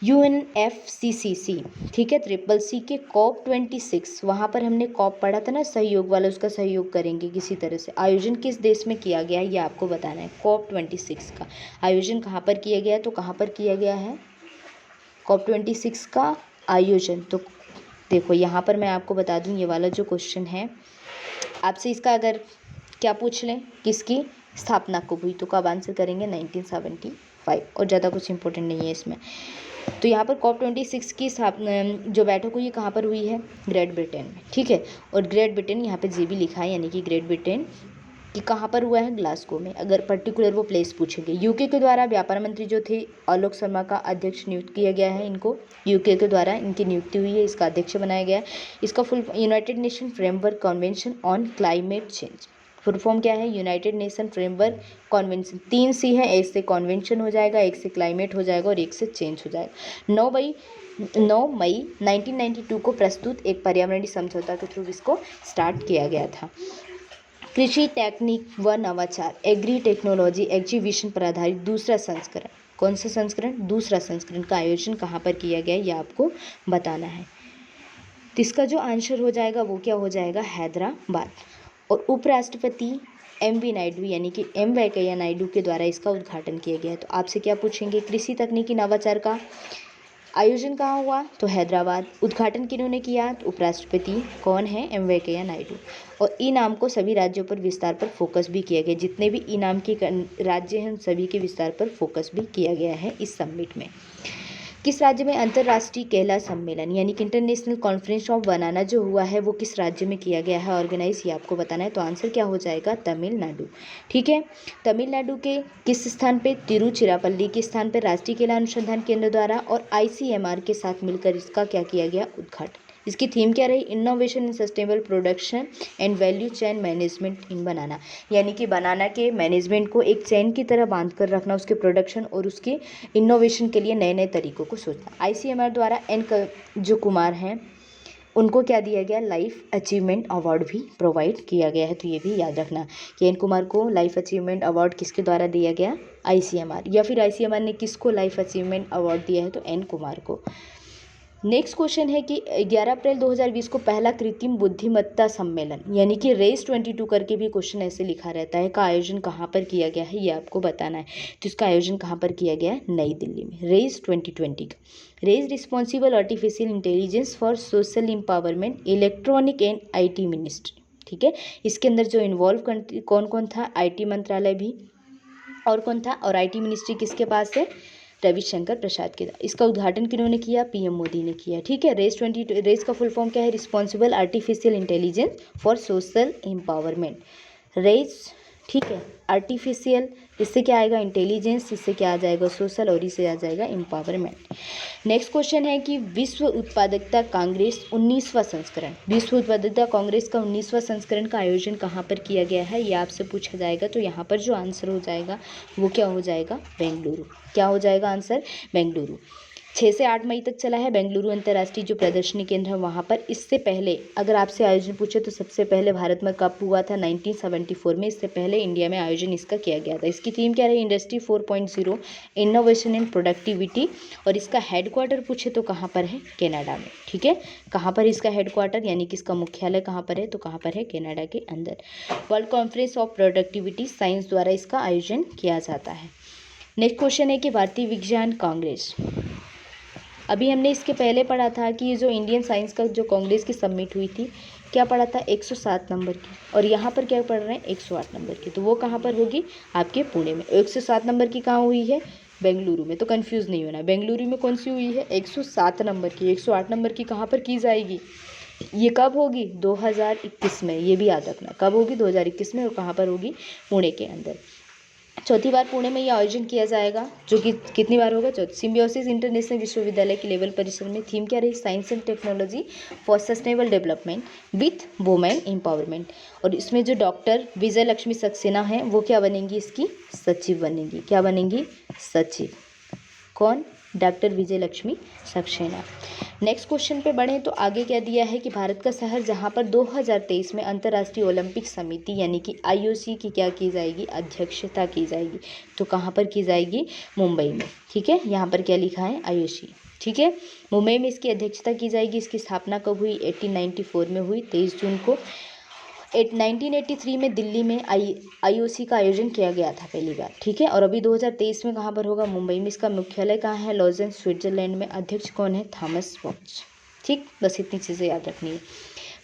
UNFCCC, ठीक है, CCC के COP26, वहाँ पर हमने COP पढ़ा था ना, सहयोग वाला, उसका सहयोग करेंगे किसी तरह से। आयोजन किस देश में किया गया है ये आपको बताना है। COP26 का आयोजन कहाँ पर किया गया है, तो कहाँ पर किया गया है COP26 का आयोजन, तो देखो यहाँ पर मैं आपको बता दूँ, ये वाला जो क्वेश्चन है आपसे इसका अगर क्या पूछ लें, किसकी स्थापना कब हुई, तो कब आंसर करेंगे 1975, और ज़्यादा कुछ इंपॉर्टेंट नहीं है इसमें। तो यहाँ पर COP26 की स्थापना जो बैठक हुई है कहाँ पर हुई है, ग्रेट ब्रिटेन में, ठीक है। और ग्रेट ब्रिटेन यहाँ पे जी भी लिखा है, यानी कि ग्रेट ब्रिटेन कि कहाँ पर हुआ है, ग्लासगो में, अगर पर्टिकुलर वो प्लेस पूछेंगे। यूके के द्वारा व्यापार मंत्री जो थे आलोक शर्मा का अध्यक्ष नियुक्त किया गया है, इनको यूके के द्वारा इनकी नियुक्ति हुई है, इसका अध्यक्ष बनाया गया है। इसका full United nation framework convention on climate change, full form क्या है, यूनाइटेड नेशन फ्रेमवर्क कन्वेंशन। 3 सी है, एक से कन्वेंशन हो जाएगा, एक से क्लाइमेट हो जाएगा और एक से चेंज हो जाएगा। 9 मई 1992 को प्रस्तुत एक पर्यावरणीय समझौता के थ्रू इसको स्टार्ट किया गया था। कृषि टेक्निक व नवाचार एग्री टेक्नोलॉजी एग्जीबिशन पर आधारित दूसरा संस्करण, कौन सा संस्करण, दूसरा संस्करण का आयोजन कहाँ पर किया गया, ये आपको बताना है। तो इसका जो आंसर हो जाएगा वो क्या हो जाएगा, हैदराबाद। और उपराष्ट्रपति MV नायडू यानी कि M वेंकैया नायडू के द्वारा इसका उद्घाटन किया गया है। तो आपसे क्या पूछेंगे, कृषि तकनीकी नवाचार का आयोजन कहाँ हुआ, तो हैदराबाद। उद्घाटन किन्होंने किया, तो उपराष्ट्रपति कौन है, M वेंकैया नायडू। और ई नाम को सभी राज्यों पर विस्तार पर फोकस भी किया गया, जितने भी ई नाम के राज्य हैं उन सभी के विस्तार पर फोकस भी किया गया है इस समिट में। किस राज्य में अंतर्राष्ट्रीय केला सम्मेलन यानी कि इंटरनेशनल कॉन्फ्रेंस ऑफ बनाना जो हुआ है वो किस राज्य में किया गया है ऑर्गेनाइज, ये आपको बताना है। तो आंसर क्या हो जाएगा, तमिलनाडु, ठीक है। तमिलनाडु के किस स्थान पे, तिरुचिरापल्ली के स्थान पर राष्ट्रीय केला अनुसंधान केंद्र द्वारा और ICMR के साथ मिलकर इसका क्या किया गया, उद्घाटन। इसकी थीम क्या रही, innovation in sustainable production and value chain management in banana, यानी कि बनाना के मैनेजमेंट को एक चेन की तरह बांध कर रखना, उसके प्रोडक्शन और उसके इनोवेशन के लिए नए नए तरीकों को सोचना। ICMR द्वारा जो कुमार हैं उनको क्या दिया गया, लाइफ अचीवमेंट अवार्ड भी प्रोवाइड किया गया है। तो ये भी याद रखना कि N कुमार को लाइफ अचीवमेंट अवार्ड किसके द्वारा दिया गया, ICMR, या फिर ICMR ने किसको लाइफ अचीवमेंट अवार्ड दिया है, तो N कुमार को। नेक्स्ट क्वेश्चन है कि 11 अप्रैल 2020 को पहला कृत्रिम बुद्धिमत्ता सम्मेलन यानी कि रेस 22 करके भी क्वेश्चन ऐसे लिखा रहता है, का आयोजन कहाँ पर किया गया है, ये आपको बताना है। तो इसका आयोजन कहाँ पर किया गया है, नई दिल्ली में, रेस 2020 का। RAISE responsible artificial intelligence for social empowerment electronic and IT ministry, ठीक है। इसके अंदर जो इन्वॉल्व कौन कौन था, IT मंत्रालय भी, और कौन था, और IT मिनिस्ट्री किसके पास है, रविशंकर प्रसाद के। इसका उद्घाटन किन्होंने किया, PM मोदी ने किया, ठीक है। रेस का फुल फॉर्म क्या है, responsible artificial intelligence for social empowerment, RAISE, ठीक है। आर्टिफिशियल, इससे क्या आएगा, इंटेलिजेंस, इससे क्या आ जाएगा, सोशल, और इससे आ जाएगा एम्पावरमेंट। नेक्स्ट क्वेश्चन है कि विश्व उत्पादकता कांग्रेस 19वां संस्करण, विश्व उत्पादकता कांग्रेस का 19वां संस्करण का आयोजन कहाँ पर किया गया है, ये आपसे पूछा जाएगा। तो यहाँ पर जो आंसर हो जाएगा वो क्या हो जाएगा, बेंगलुरु। क्या हो जाएगा आंसर, बेंगलुरु। 6 से 8 मई तक चला है बेंगलुरु अंतर्राष्ट्रीय जो प्रदर्शनी केंद्र है वहाँ पर। इससे पहले अगर आपसे आयोजन पूछे तो सबसे पहले भारत में कब हुआ था, 1974 में। इससे पहले इंडिया में आयोजन इसका किया गया था। इसकी थीम क्या रही, इंडस्ट्री 4.0 इनोवेशन एंड प्रोडक्टिविटी। और इसका हेडक्वार्टर पूछे तो कहाँ पर है, कनाडा में, ठीक है। कहाँ पर इसका हेडक्वार्टर यानी कि इसका मुख्यालय कहाँ पर है, तो कहाँ पर है, कनाडा के अंदर। World conference of productivity science द्वारा इसका आयोजन किया जाता है। नेक्स्ट क्वेश्चन है कि भारतीय विज्ञान कांग्रेस, अभी हमने इसके पहले पढ़ा था कि ये जो इंडियन साइंस का जो कांग्रेस की सबमिट हुई थी, क्या पढ़ा था, 107 नंबर की, और यहाँ पर क्या पढ़ रहे हैं, 108 नंबर की। तो वो कहाँ पर होगी, आपके पुणे में। 107 नंबर की कहाँ हुई है, बेंगलुरु में। तो कंफ्यूज नहीं होना, बेंगलुरु में कौन सी हुई है, 107 नंबर की। 108 नंबर की कहाँ पर की जाएगी, ये कब होगी, 2021 में। ये भी याद रखना, कब होगी, 2021 में, और कहाँ पर होगी, पुणे के अंदर। चौथी बार पुणे में ये आयोजन किया जाएगा, जो कि कितनी बार होगा, चौथी। सिम्बियोसिस इंटरनेशनल विश्वविद्यालय के लेवल परिसर में। थीम क्या रही, science and technology for sustainable development with women empowerment. और इसमें जो डॉक्टर विजय लक्ष्मी सक्सेना हैं वो क्या बनेंगी, इसकी सचिव बनेंगी। क्या बनेंगी, सचिव। कौन, डॉक्टर विजय लक्ष्मी सक्सेना। नेक्स्ट क्वेश्चन पे बढ़ें तो आगे क्या दिया है कि भारत का शहर जहां पर 2023 में अंतर्राष्ट्रीय ओलंपिक समिति यानी कि IOC की क्या की जाएगी, अध्यक्षता की जाएगी। तो कहां पर की जाएगी, मुंबई में, ठीक है। यहाँ पर क्या लिखा है, IOC, ठीक है। मुंबई में इसकी अध्यक्षता की जाएगी। इसकी स्थापना कब हुई, 1894 में हुई, 23 जून को। 1983 में दिल्ली में IOC का आयोजन किया गया था पहली बार, ठीक है। और अभी 2023 में कहाँ पर होगा, मुंबई में। इसका मुख्यालय कहाँ है, लॉजेंस, स्विट्जरलैंड में। अध्यक्ष कौन है, थॉमस वॉच, ठीक, बस इतनी चीज़ें याद रखनी है।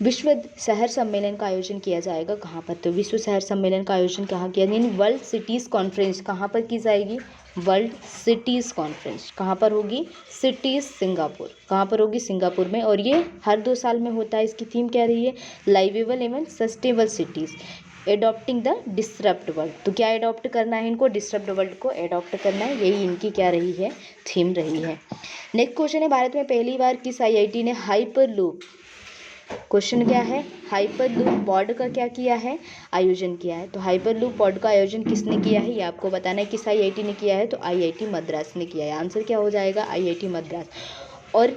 विश्व शहर सम्मेलन का आयोजन किया जाएगा कहाँ पर? तो विश्व शहर सम्मेलन का आयोजन कहाँ किया जाएगा? वर्ल्ड सिटीज़ कॉन्फ्रेंस कहाँ पर की जाएगी? वर्ल्ड सिटीज़ कॉन्फ्रेंस कहाँ पर होगी? Cities Singapore. कहाँ पर होगी? सिंगापुर में। और ये हर 2 साल में होता है। इसकी थीम क्या रही है? लाइवेबल एवं sustainable cities adopting the disrupt world. तो क्या एडॉप्ट करना है इनको? डिसरप्ट वर्ल्ड को एडॉप्ट करना है, यही इनकी क्या रही है? थीम रही है। नेक्स्ट क्वेश्चन है, भारत में पहली बार किस आईआईटी ने हाइपरलूप, क्वेश्चन क्या है? हाइपरलूप पॉड का क्या किया है? आयोजन किया है। तो हाइपरलूप पॉड का आयोजन किसने किया है? ये आपको बताना है। किस आईआईटी ने किया है? तो आईआईटी मद्रास ने किया है। आंसर क्या हो जाएगा? आईआईटी मद्रास। और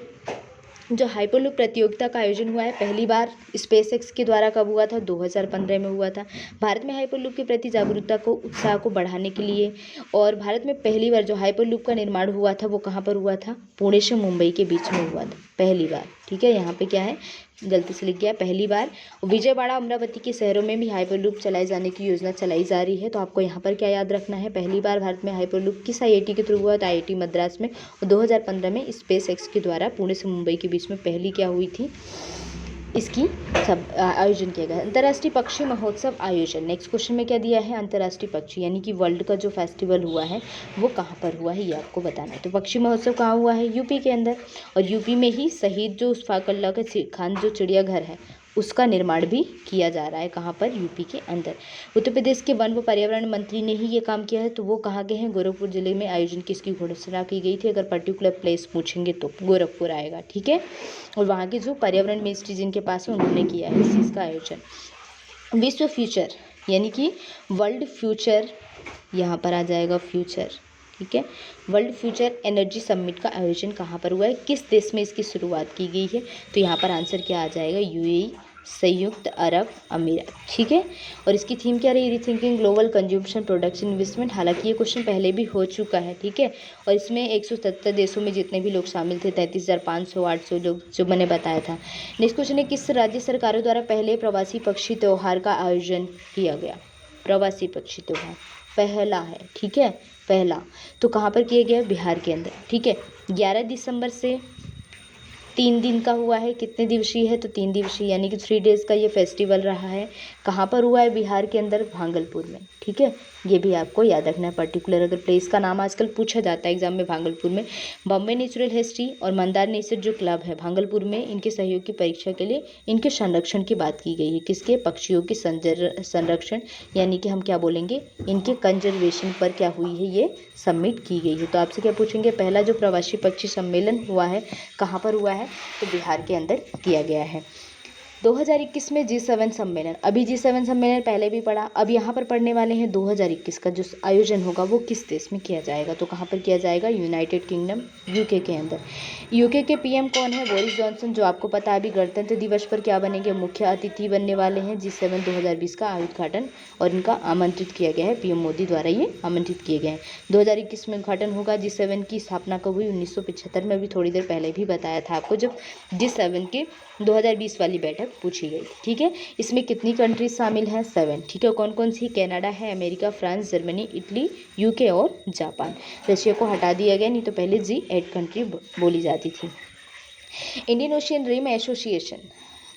जो हाइपरलूप प्रतियोगिता का आयोजन हुआ है पहली बार स्पेसएक्स के द्वारा कब हुआ था? 2015 में हुआ था। भारत में हाइपरलूप के प्रति जागरूकता को, उत्साह को बढ़ाने के लिए, और भारत में पहली बार जो हाइपरलूप का निर्माण हुआ था वो कहाँ पर हुआ था? पुणे से मुंबई के बीच में हुआ था पहली बार। ठीक है, यहाँ पे क्या है, गलती से लिख गया, पहली बार। विजयवाड़ा, अमरावती के शहरों में भी हाइपरलूप चलाए जाने की योजना चलाई जा रही है। तो आपको यहाँ पर क्या याद रखना है? पहली बार भारत में हाइपरलूप किस आईआईटी के थ्रू हुआ? तो आईआईटी मद्रास में। और 2015 में स्पेसएक्स के द्वारा पुणे से मुंबई के बीच में पहली क्या हुई थी? इसकी सब आयोजन किया गया। अंतर्राष्ट्रीय पक्षी महोत्सव आयोजन। नेक्स्ट क्वेश्चन में क्या दिया है? अंतर्राष्ट्रीय पक्षी यानी कि वर्ल्ड का जो फेस्टिवल हुआ है वो कहाँ पर हुआ है, ये आपको बताना है। तो पक्षी महोत्सव कहाँ हुआ है? यूपी के अंदर। और यूपी में ही शहीद जो उस्फाकल्ला का खान जो चिड़ियाघर है उसका निर्माण भी किया जा रहा है। कहाँ पर? यूपी के अंदर। उत्तर प्रदेश के वन व पर्यावरण मंत्री ने ही ये काम किया है। तो वो कहाँ के हैं? गोरखपुर जिले में आयोजन किसकी घोषणा की गई थी? अगर पर्टिकुलर प्लेस पूछेंगे तो गोरखपुर आएगा। ठीक है, और वहाँ के जो पर्यावरण मिनिस्ट्री जिनके पास है उन्होंने किया है इस चीज़ का आयोजन। विश्व फ्यूचर यानी कि वर्ल्ड फ्यूचर, यहाँ पर आ जाएगा फ्यूचर। ठीक है, वर्ल्ड फ्यूचर एनर्जी समिट का आयोजन कहाँ पर हुआ है? किस देश में इसकी शुरुआत की गई है? तो यहाँ पर आंसर क्या आ जाएगा? यूएई, संयुक्त अरब अमीरात। ठीक है, और इसकी थीम क्या रही? Rethinking global consumption production investment. हालांकि ये क्वेश्चन पहले भी हो चुका है। ठीक है, और इसमें 170 देशों में जितने भी लोग शामिल थे, 33,500 800 लोग, जो मैंने बताया था। नेक्स्ट क्वेश्चन है, किस राज्य सरकारों द्वारा पहले प्रवासी पक्षी त्यौहार का आयोजन किया गया? प्रवासी पक्षी त्यौहार पहला है। ठीक है, पहला तो कहाँ पर किया गया? बिहार के अंदर। ठीक है, 11 दिसंबर से 3 दिन का हुआ है। कितने दिवसीय है? तो 3 दिवसीय यानी कि 3 डेज़ का ये फेस्टिवल रहा है। कहाँ पर हुआ है? बिहार के अंदर, भागलपुर में। ठीक है, ये भी आपको याद रखना है। पर्टिकुलर अगर प्लेस का नाम आजकल पूछा जाता है एग्जाम में, भागलपुर में। बॉम्बे नेचुरल हिस्ट्री और मंदार नेचर जो क्लब है भागलपुर में, इनके सहयोग की परीक्षा के लिए इनके संरक्षण की बात की गई है। किसके? पक्षियों के संरक्षण यानी कि हम क्या बोलेंगे, इनके कंजर्वेशन पर क्या हुई है? ये सबमिट की गई है। तो आपसे क्या पूछेंगे? पहला जो प्रवासी पक्षी सम्मेलन हुआ है कहाँ पर हुआ है? तो बिहार के अंदर किया गया है। 2021 में G7 सम्मेलन, अभी G7 सम्मेलन पहले भी पढ़ा, अब यहाँ पर पढ़ने वाले हैं 2021 का जो आयोजन होगा वो किस देश में किया जाएगा? तो कहाँ पर किया जाएगा? यूनाइटेड किंगडम, यूके के अंदर। यूके के पीएम कौन है? बोरिस जॉनसन, जो आपको पता है अभी गणतंत्र दिवस पर क्या बनेंगे? मुख्य अतिथि बनने वाले हैं। G7 2020 का उद्घाटन और इनका आमंत्रित किया गया है, पीएम मोदी द्वारा ये आमंत्रित किए गए हैं। 2021 में उद्घाटन होगा। G7 की स्थापना कब हुई? 1975 में, अभी थोड़ी देर पहले भी बताया था आपको, जब G7 के 2020 वाली बैठक पूछी गई। ठीक है, इसमें कितनी कंट्रीज शामिल हैं? 7। ठीक है, कौन कौन सी? कनाडा है, America, France, Germany, Italy, UK और जापान। रशिया को हटा दिया गया, नहीं तो पहले G8 कंट्री बोली जाती थी। इंडियन ओशियन रिम एसोसिएशन,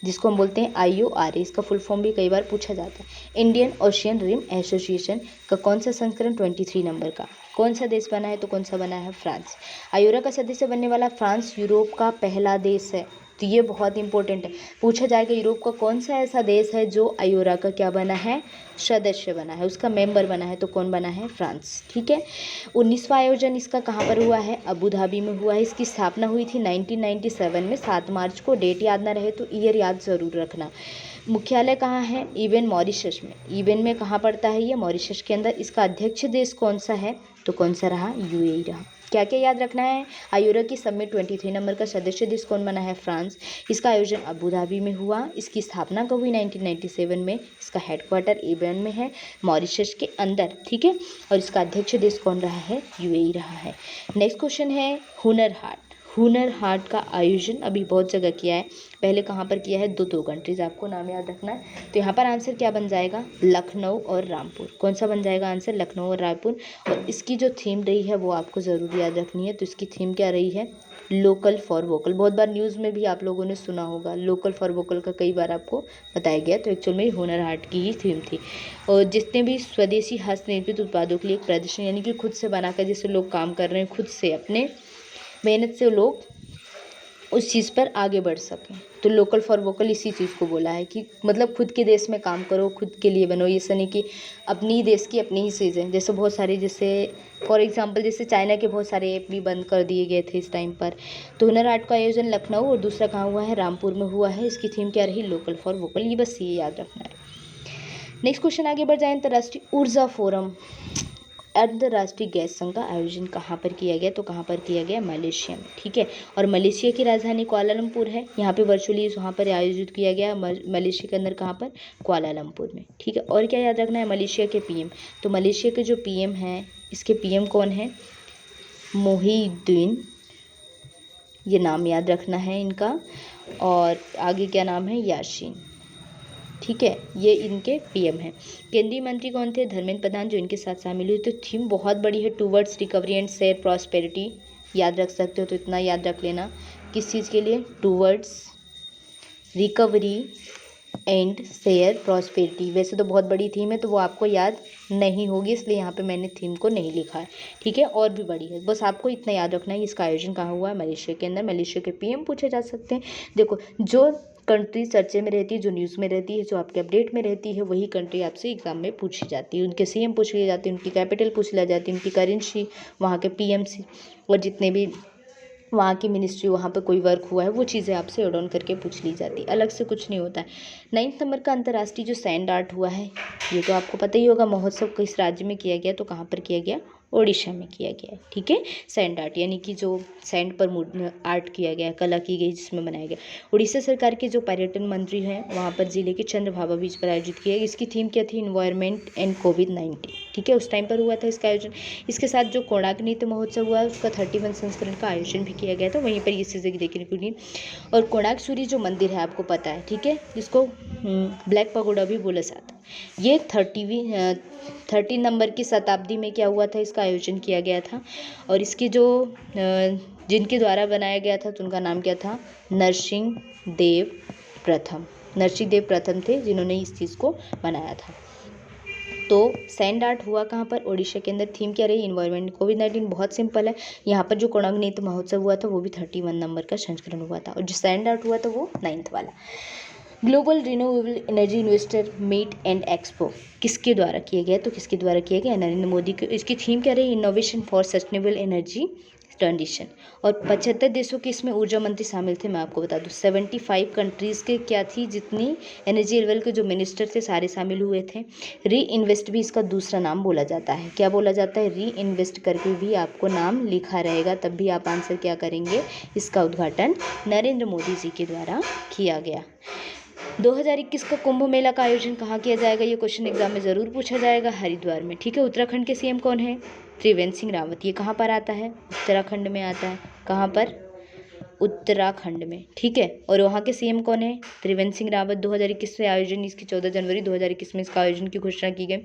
जिसको हम बोलते हैं IORA, इसका फुल फॉर्म भी कई बार पूछा जाता है। इंडियन ओशियन रिम एसोसिएशन का कौन सा संस्करण? 23 नंबर का। कौन सा देश बना है? तो कौन सा बना है? फ्रांस। आयोरा का सदस्य बनने वाला फ्रांस यूरोप का पहला देश है। तो ये बहुत इंपॉर्टेंट है, पूछा जाएगा यूरोप का कौन सा ऐसा देश है जो आयोरा का क्या बना है? सदस्य बना है, उसका मेंबर बना है। तो कौन बना है? फ्रांस। ठीक है, 19वां आयोजन इसका कहाँ पर हुआ है? अबू धाबी में हुआ है। इसकी स्थापना हुई थी 1997 में 7 मार्च को। डेट याद ना रहे तो ईयर याद ज़रूर रखना। मुख्यालय कहाँ है? इवेन मॉरिशस में। इवेन में कहाँ पड़ता है ये? मॉरिशस के अंदर। इसका अध्यक्ष देश कौन सा है? तो कौन सा रहा? यूएई रहा। क्या क्या याद रखना है? आयोरा की समिट 23 नंबर का सदस्य देश कौन बना है? फ्रांस। इसका आयोजन अबू धाबी में हुआ। इसकी स्थापना कब हुई? 1997 में। इसका हेडक्वार्टर इवेन में है, मॉरिशस के अंदर। ठीक है, और इसका अध्यक्ष देश कौन रहा है? यूएई रहा है। नेक्स्ट क्वेश्चन है हुनर हाट। हुनर हाट का आयोजन अभी बहुत जगह किया है, पहले कहाँ पर किया है? दो कंट्रीज, आपको नाम याद रखना है। तो यहाँ पर आंसर क्या बन जाएगा? लखनऊ और रामपुर। कौन सा बन जाएगा आंसर? लखनऊ और रायपुर। और इसकी जो थीम रही है वो आपको ज़रूर याद रखनी है। तो इसकी थीम क्या रही है? Local for vocal. बहुत बार न्यूज़ में भी आप लोगों ने सुना होगा, लोकल फॉर वोकल का कई बार आपको बताया गया। तो एक्चुअल में हुनर हाट की ही थीम थी। और जितने भी स्वदेशी हस्तनिर्मित उत्पादों के लिए एक प्रदर्शन, यानी कि खुद से बनाकर जैसे लोग काम कर रहे हैं, खुद से अपने मेहनत से लोग उस चीज़ पर आगे बढ़ सकें। तो लोकल फॉर वोकल इसी चीज़ को बोला है कि मतलब खुद के देश में काम करो, खुद के लिए बनो। ये नहीं कि अपनी ही देश की अपनी ही चीज़ें, जैसे बहुत सारे, जैसे फॉर एग्जांपल जैसे चाइना के बहुत सारे ऐप भी बंद कर दिए गए थे इस टाइम पर। तो हुनर हाट का आयोजन लखनऊ और दूसरा कहाँ हुआ है, रामपुर में हुआ है। इसकी थीम क्या रही, लोकल फॉर वोकल। ये बस ये याद रखना है। नेक्स्ट क्वेश्चन आगे बढ़ जाए। अंतर्राष्ट्रीय ऊर्जा फोरम, अंतर्राष्ट्रीय गैस संघ का आयोजन कहाँ पर किया गया, तो कहाँ पर किया गया, मलेशिया में। ठीक है, और मलेशिया की राजधानी कुआलालंपुर है। यहाँ पे वर्चुअली वहाँ पर आयोजित किया गया, मलेशिया के अंदर कहाँ पर, कुआलालंपुर में। ठीक है, और क्या याद रखना है, मलेशिया के पीएम। तो मलेशिया के जो पीएम हैं, इसके पीएम कौन है, मोहिउद्दीन, ये नाम याद रखना है इनका। और आगे क्या नाम है, यासीन। ठीक है, ये इनके पीएम हैं। केंद्रीय मंत्री कौन थे, धर्मेंद्र प्रधान, जो इनके साथ शामिल हुए। तो थीम बहुत बड़ी है, towards recovery and share prosperity. याद रख सकते हो, तो इतना याद रख लेना, किस चीज़ के लिए, towards recovery and share prosperity. वैसे तो बहुत बड़ी थीम है, तो वो आपको याद नहीं होगी, इसलिए यहाँ पे मैंने थीम को नहीं लिखा है। ठीक है, और भी बड़ी है, बस आपको इतना याद रखना है कि इसका आयोजन कहाँ हुआ है, मलेशिया के अंदर। मलेशिया के पीएम पूछे जा सकते हैं। देखो, जो कंट्री चर्चे में रहती है, जो न्यूज़ में रहती है, जो आपके अपडेट में रहती है, वही कंट्री आपसे एग्जाम में पूछी जाती है। उनके सीएम पूछ लिए जाते हैं, उनकी कैपिटल पूछ ली जाती है, उनकी करेंसी, वहाँ के पीएमसी, और जितने भी वहाँ की मिनिस्ट्री, वहाँ पे कोई वर्क हुआ है, वो चीज़ें आपसे एड ऑन करके पूछ ली जाती है, अलग से कुछ नहीं होता है। 9 नंबर का अंतर्राष्ट्रीय जो सैंड आर्ट हुआ है, ये तो आपको पता ही होगा। महोत्सव किस राज्य में किया गया, तो कहाँ पर किया गया, ओडिशा में किया गया है। ठीक है, सैंड आर्ट यानी कि जो सैंड पर आर्ट किया गया, कला की गई, जिसमें बनाया गया। उड़ीसा सरकार के जो पर्यटन मंत्री हैं, वहाँ पर जिले के चंद्रभागा बीच पर आयोजित किया गया। इसकी थीम क्या थी, इन्वायरमेंट एंड कोविड-19। ठीक है, उस टाइम पर हुआ था इसका आयोजन। इसके साथ जो कोणार्क नृत्य महोत्सव हुआ, उसका 31 संस्करण का आयोजन भी किया गया था, वहीं पर ये चीज़ें देखने को मिली। और कोणार्क सूर्य जो मंदिर है, आपको पता है, ठीक है, जिसको ब्लैक पगोडा भी बोला जाता है, ये 30 नंबर की शताब्दी में क्या हुआ था, इसका आयोजन किया गया था। और इसकी जो जिनके द्वारा बनाया गया था, तो उनका नाम क्या था, नरसिंह देव प्रथम। नरसिंह देव प्रथम थे जिन्होंने इस चीज़ को बनाया था। तो सैंड आर्ट हुआ कहाँ पर, ओडिशा के अंदर। थीम क्या रही, इन्वायरमेंट कोविड-19। बहुत सिंपल है। यहाँ पर जो कोणार्क नृत्य महोत्सव हुआ था, वो भी 31 नंबर का संस्करण हुआ था, और जो सैंड आर्ट हुआ था वो 9th वाला। Global renewable energy investor meet and expo किसके द्वारा किया गया, तो किसके द्वारा किया गया, नरेंद्र मोदी के। इसकी थीम क्या रही, innovation for sustainable energy transition. और 75 देशों के इसमें ऊर्जा मंत्री शामिल थे। मैं आपको बता दूं, 75 कंट्रीज़ के क्या थी, जितनी एनर्जी लेवल के जो मिनिस्टर थे, सारे शामिल हुए थे। री इन्वेस्ट भी इसका दूसरा नाम बोला जाता है। क्या बोला जाता है, री इन्वेस्ट करके भी आपको नाम लिखा रहेगा, तब भी आप आंसर क्या करेंगे, इसका उद्घाटन नरेंद्र मोदी जी के द्वारा किया गया। 2021 का कुंभ मेला का आयोजन कहाँ किया जाएगा, ये क्वेश्चन एग्जाम में ज़रूर पूछा जाएगा, हरिद्वार में। ठीक है, उत्तराखंड के सीएम कौन है, त्रिवेंद्र सिंह रावत। ये कहाँ पर आता है, उत्तराखंड में आता है। कहाँ पर, उत्तराखंड में। ठीक है, और वहाँ के सीएम कौन है, त्रिवेंद्र सिंह रावत। 2021 में आयोजन, इसकी 14 जनवरी 2021 में इसका आयोजन की घोषणा की गई।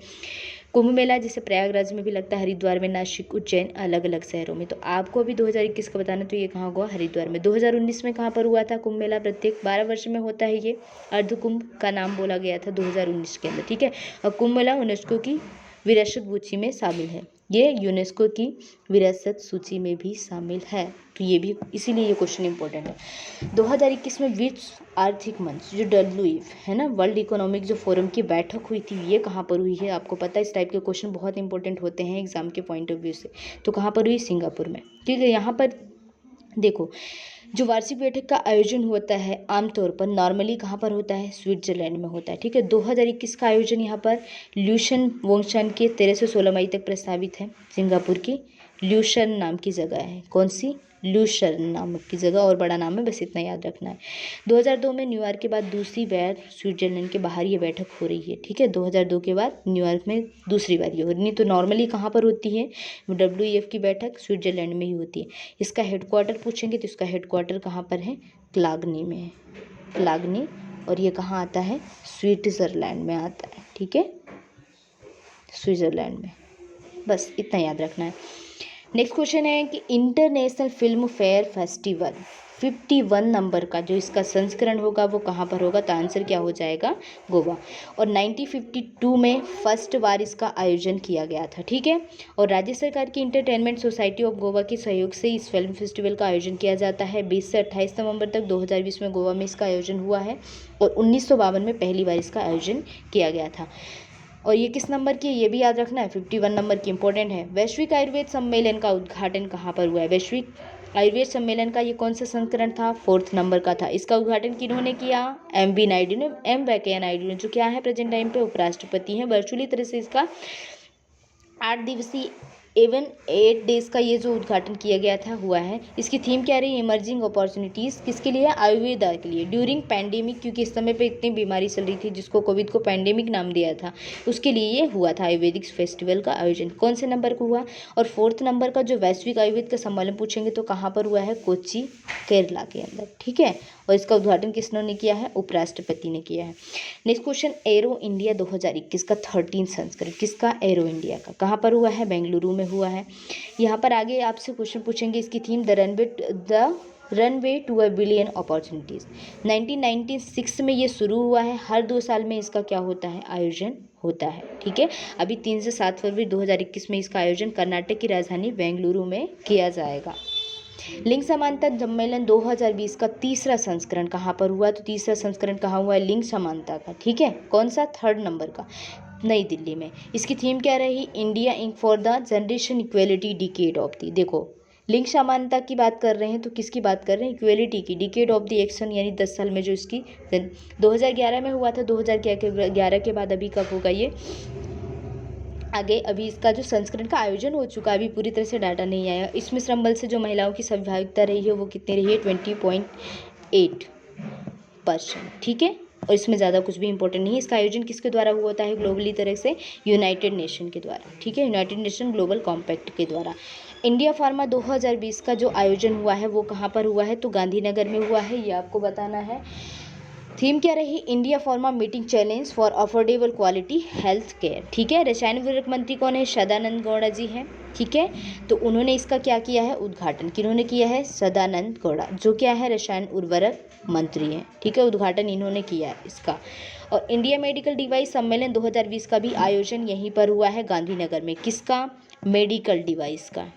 कुंभ मेला जैसे प्रयागराज में भी लगता है, हरिद्वार में, नासिक, उज्जैन, अलग अलग शहरों में। तो आपको अभी 2021 का बताना, तो ये कहाँ हुआ, हरिद्वार में। 2019 में कहाँ पर हुआ था कुंभ मेला, प्रत्येक 12 वर्ष में होता है ये। अर्ध कुंभ का नाम बोला गया था 2019 के अंदर। ठीक है, और कुंभ मेला यूनेस्को की विरासत सूची में शामिल है। ये यूनेस्को की विरासत सूची में भी शामिल है, तो ये भी, इसीलिए ये क्वेश्चन इंपॉर्टेंट है। 2021 में विश्व आर्थिक मंच, जो WEF है ना, वर्ल्ड इकोनॉमिक जो फोरम की बैठक हुई थी, ये कहाँ पर हुई है, आपको पता है। इस टाइप के क्वेश्चन बहुत इंपॉर्टेंट होते हैं एग्जाम के पॉइंट ऑफ व्यू से। तो कहाँ पर हुई, सिंगापुर में। ठीक है, यहाँ पर देखो, जो वार्षिक बैठक का आयोजन होता है आमतौर पर नॉर्मली कहाँ पर होता है, स्विट्जरलैंड में होता है। ठीक है, 2021 का आयोजन यहाँ पर ल्यूशन वोंगशान के 13 से 16 मई तक प्रस्तावित है। सिंगापुर की ल्यूशन नाम की जगह है, कौन सी, ल्यूशन नाम की जगह, और बड़ा नाम है, बस इतना याद रखना है। 2002 में न्यूयॉर्क के बाद दूसरी बार स्विट्जरलैंड के बाहर ये बैठक हो रही है। ठीक है, 2002 के बाद न्यूयॉर्क में दूसरी बार ये हो रही, नहीं तो नॉर्मली कहाँ पर होती है, WEF की बैठक स्विट्जरलैंड में ही होती है। इसका हेडक्वार्टर पूछेंगे, तो इसका हेडक्वार्टर कहाँ पर है, क्लागनी में है, क्लागनी। और ये कहाँ आता है, स्विट्जरलैंड में आता है। ठीक है, स्विट्जरलैंड में, बस इतना याद रखना है। नेक्स्ट क्वेश्चन है कि international film fair festival 51 number का जो इसका संस्करण होगा वो कहाँ पर होगा, तो आंसर क्या हो जाएगा, गोवा। और 1952 में फर्स्ट बार इसका आयोजन किया गया था, ठीक है। और राज्य सरकार की इंटरटेनमेंट सोसाइटी ऑफ गोवा के सहयोग से इस फिल्म फेस्टिवल का आयोजन किया जाता है। 20 से 28 नवंबर तक 2020 में गोवा में इसका आयोजन हुआ है और 1952 में पहली बार इसका आयोजन किया गया था। और ये किस नंबर की है ये भी याद रखना है, 51 नंबर की, इंपॉर्टेंट है। वैश्विक आयुर्वेद सम्मेलन का उद्घाटन कहाँ पर हुआ है, वैश्विक आयुर्वेद सम्मेलन का ये कौन सा संस्करण था, 4th नंबर का था। इसका उद्घाटन किन्होंने किया, एम वेंकैया नायडू ने, जो क्या है प्रेजेंट टाइम पे उपराष्ट्रपति हैं। वर्चुअली तरह से इसका 8 दिवसीय एवं 8 डेज का ये जो उद्घाटन किया गया था हुआ है। इसकी थीम क्या रही, इमर्जिंग अपॉर्चुनिटीज़, किसके लिए, आयुर्वेदा के लिए, ड्यूरिंग पैंडेमिक, क्योंकि इस समय पे इतनी बीमारी चल रही थी जिसको कोविड को पैंडेमिक नाम दिया था, उसके लिए ये हुआ था आयुर्वेदिक फेस्टिवल का आयोजन। कौन से नंबर को हुआ। और 4th नंबर का जो वैश्विक आयुर्वेद का सम्मेलन पूछेंगे तो कहाँ पर हुआ है, कोच्चि केरला के अंदर, ठीक है। और इसका उद्घाटन किसने किया है, उपराष्ट्रपति ने किया है। नेक्स्ट क्वेश्चन, एरो इंडिया 2021 का 13 संस्करण, किसका, एरो इंडिया का, कहाँ पर हुआ है, बेंगलुरु में हुआ है। यहाँ पर आगे आपसे क्वेश्चन पूछेंगे, इसकी theme the runway to a billion opportunities. 1996 में ये शुरू हुआ है, हर 2 साल में इसका क्या होता है, आयोजन होता है, ठीक है। अभी 3 से 7 फरवरी 2021 में इसका आयोजन कर्नाटक की राजधानी बेंगलुरु में किया जाएगा। लिंग समानता सम्मेलन 2020 का 3रा संस्करण कहाँ पर हुआ, तो 3रा संस्करण कहाँ हुआ है, लिंग समानता का, ठीक है। कौन सा, 3rd नंबर का, नई दिल्ली में। इसकी थीम क्या रही, India Inc for the generation equality decade of दी। देखो लिंग समानता की बात कर रहे हैं तो किसकी बात कर रहे हैं, इक्वेलिटी की, डिकेड ऑफ द एक्शन, यानी 10 साल में जो इसकी 2011 में हुआ था। 2011 के बाद अभी कब होगा ये आगे, अभी इसका जो संस्करण का आयोजन हो चुका है, अभी पूरी तरह से डाटा नहीं आया। इसमें श्रम बल से जो महिलाओं की सहभागिता रही है वो कितनी रही है, 20.8%, ठीक है। और इसमें ज़्यादा कुछ भी इंपॉर्टेंट नहीं है। इसका आयोजन किसके द्वारा हुआ होता है, ग्लोबली तरह से यूनाइटेड नेशन के द्वारा, ठीक है, यूनाइटेड नेशन ग्लोबल कॉम्पैक्ट के द्वारा। इंडिया फार्मा 2020 का जो आयोजन हुआ है वो कहाँ पर हुआ है, तो गांधीनगर में हुआ है, ये आपको बताना है। थीम क्या रही, India pharma meeting challenge for affordable quality health care, ठीक है। रसायन उर्वरक मंत्री कौन है, सदानंद गौड़ा जी हैं, ठीक है। तो उन्होंने इसका क्या किया है, उद्घाटन किन्होंने किया है, सदानंद गौड़ा, जो क्या है रसायन उर्वरक मंत्री हैं, ठीक है। उद्घाटन इन्होंने किया है इसका। और इंडिया मेडिकल डिवाइस सम्मेलन 2020 का भी आयोजन यहीं पर हुआ है, गांधीनगर में, किसका, मेडिकल डिवाइस का,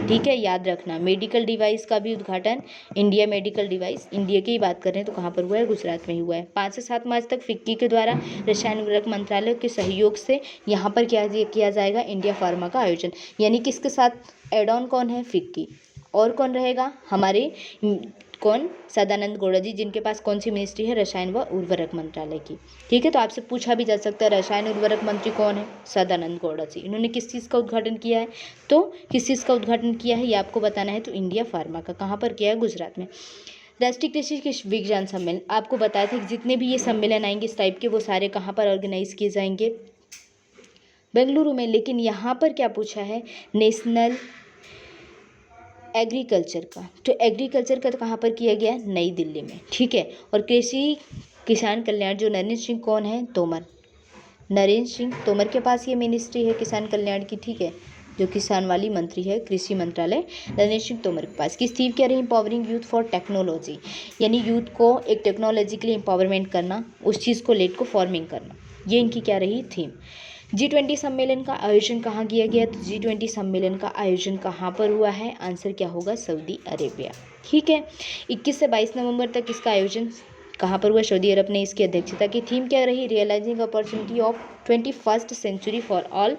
ठीक है, याद रखना। मेडिकल डिवाइस का भी उद्घाटन, इंडिया मेडिकल डिवाइस, इंडिया की ही बात कर रहे हैं तो कहाँ पर हुआ है, गुजरात में ही हुआ है। 5 से 7 मार्च तक फिक्की के द्वारा रसायन उर्वरक मंत्रालय के सहयोग से यहाँ पर क्या किया जाएगा, इंडिया फार्मा का आयोजन, यानी किसके साथ एड ऑन कौन है, फिक्की, और कौन रहेगा, हमारे कौन, सदानंद गौड़ा जी, जिनके पास कौन सी मिनिस्ट्री है, रसायन व उर्वरक मंत्रालय की, ठीक है। तो आपसे पूछा भी जा सकता है रसायन उर्वरक मंत्री कौन है, सदानंद गौड़ा जी। इन्होंने किस चीज़ का उद्घाटन किया है, तो किस चीज़ का उद्घाटन किया है ये आपको बताना है, तो इंडिया फार्मा का, कहाँ पर किया है, गुजरात में। राष्ट्रीय कृषि विज्ञान सम्मेलन, आपको बताया था कि जितने भी ये सम्मेलन आएंगे इस टाइप के वो सारे कहाँ पर ऑर्गेनाइज किए जाएंगे, बेंगलुरु में। लेकिन यहाँ पर क्या पूछा है, नेशनल एग्रीकल्चर का, तो एग्रीकल्चर का तो कहाँ पर किया गया, नई दिल्ली में, ठीक है। और कृषि किसान कल्याण, जो नरेंद्र सिंह कौन है, तोमर, नरेंद्र सिंह तोमर के पास ये मिनिस्ट्री है किसान कल्याण की, ठीक है, जो किसान वाली मंत्री है, कृषि मंत्रालय नरेंद्र सिंह तोमर के पास। किस थीम क्या रही, एम्पावरिंग यूथ फॉर टेक्नोलॉजी, यानी यूथ को एक टेक्नोलॉजी के लिए एम्पावरमेंट करना, उस चीज़ को लेट को फॉर्मिंग करना, ये इनकी क्या रही थीम। G20 सम्मेलन का आयोजन कहाँ किया गया, तो G20 सम्मेलन का आयोजन कहाँ पर हुआ है, आंसर क्या होगा, सऊदी अरेबिया, ठीक है। 21 से 22 नवंबर तक इसका आयोजन कहाँ पर हुआ, सऊदी अरब ने इसकी अध्यक्षता की। थीम क्या रही, realising opportunity of 21st century for all.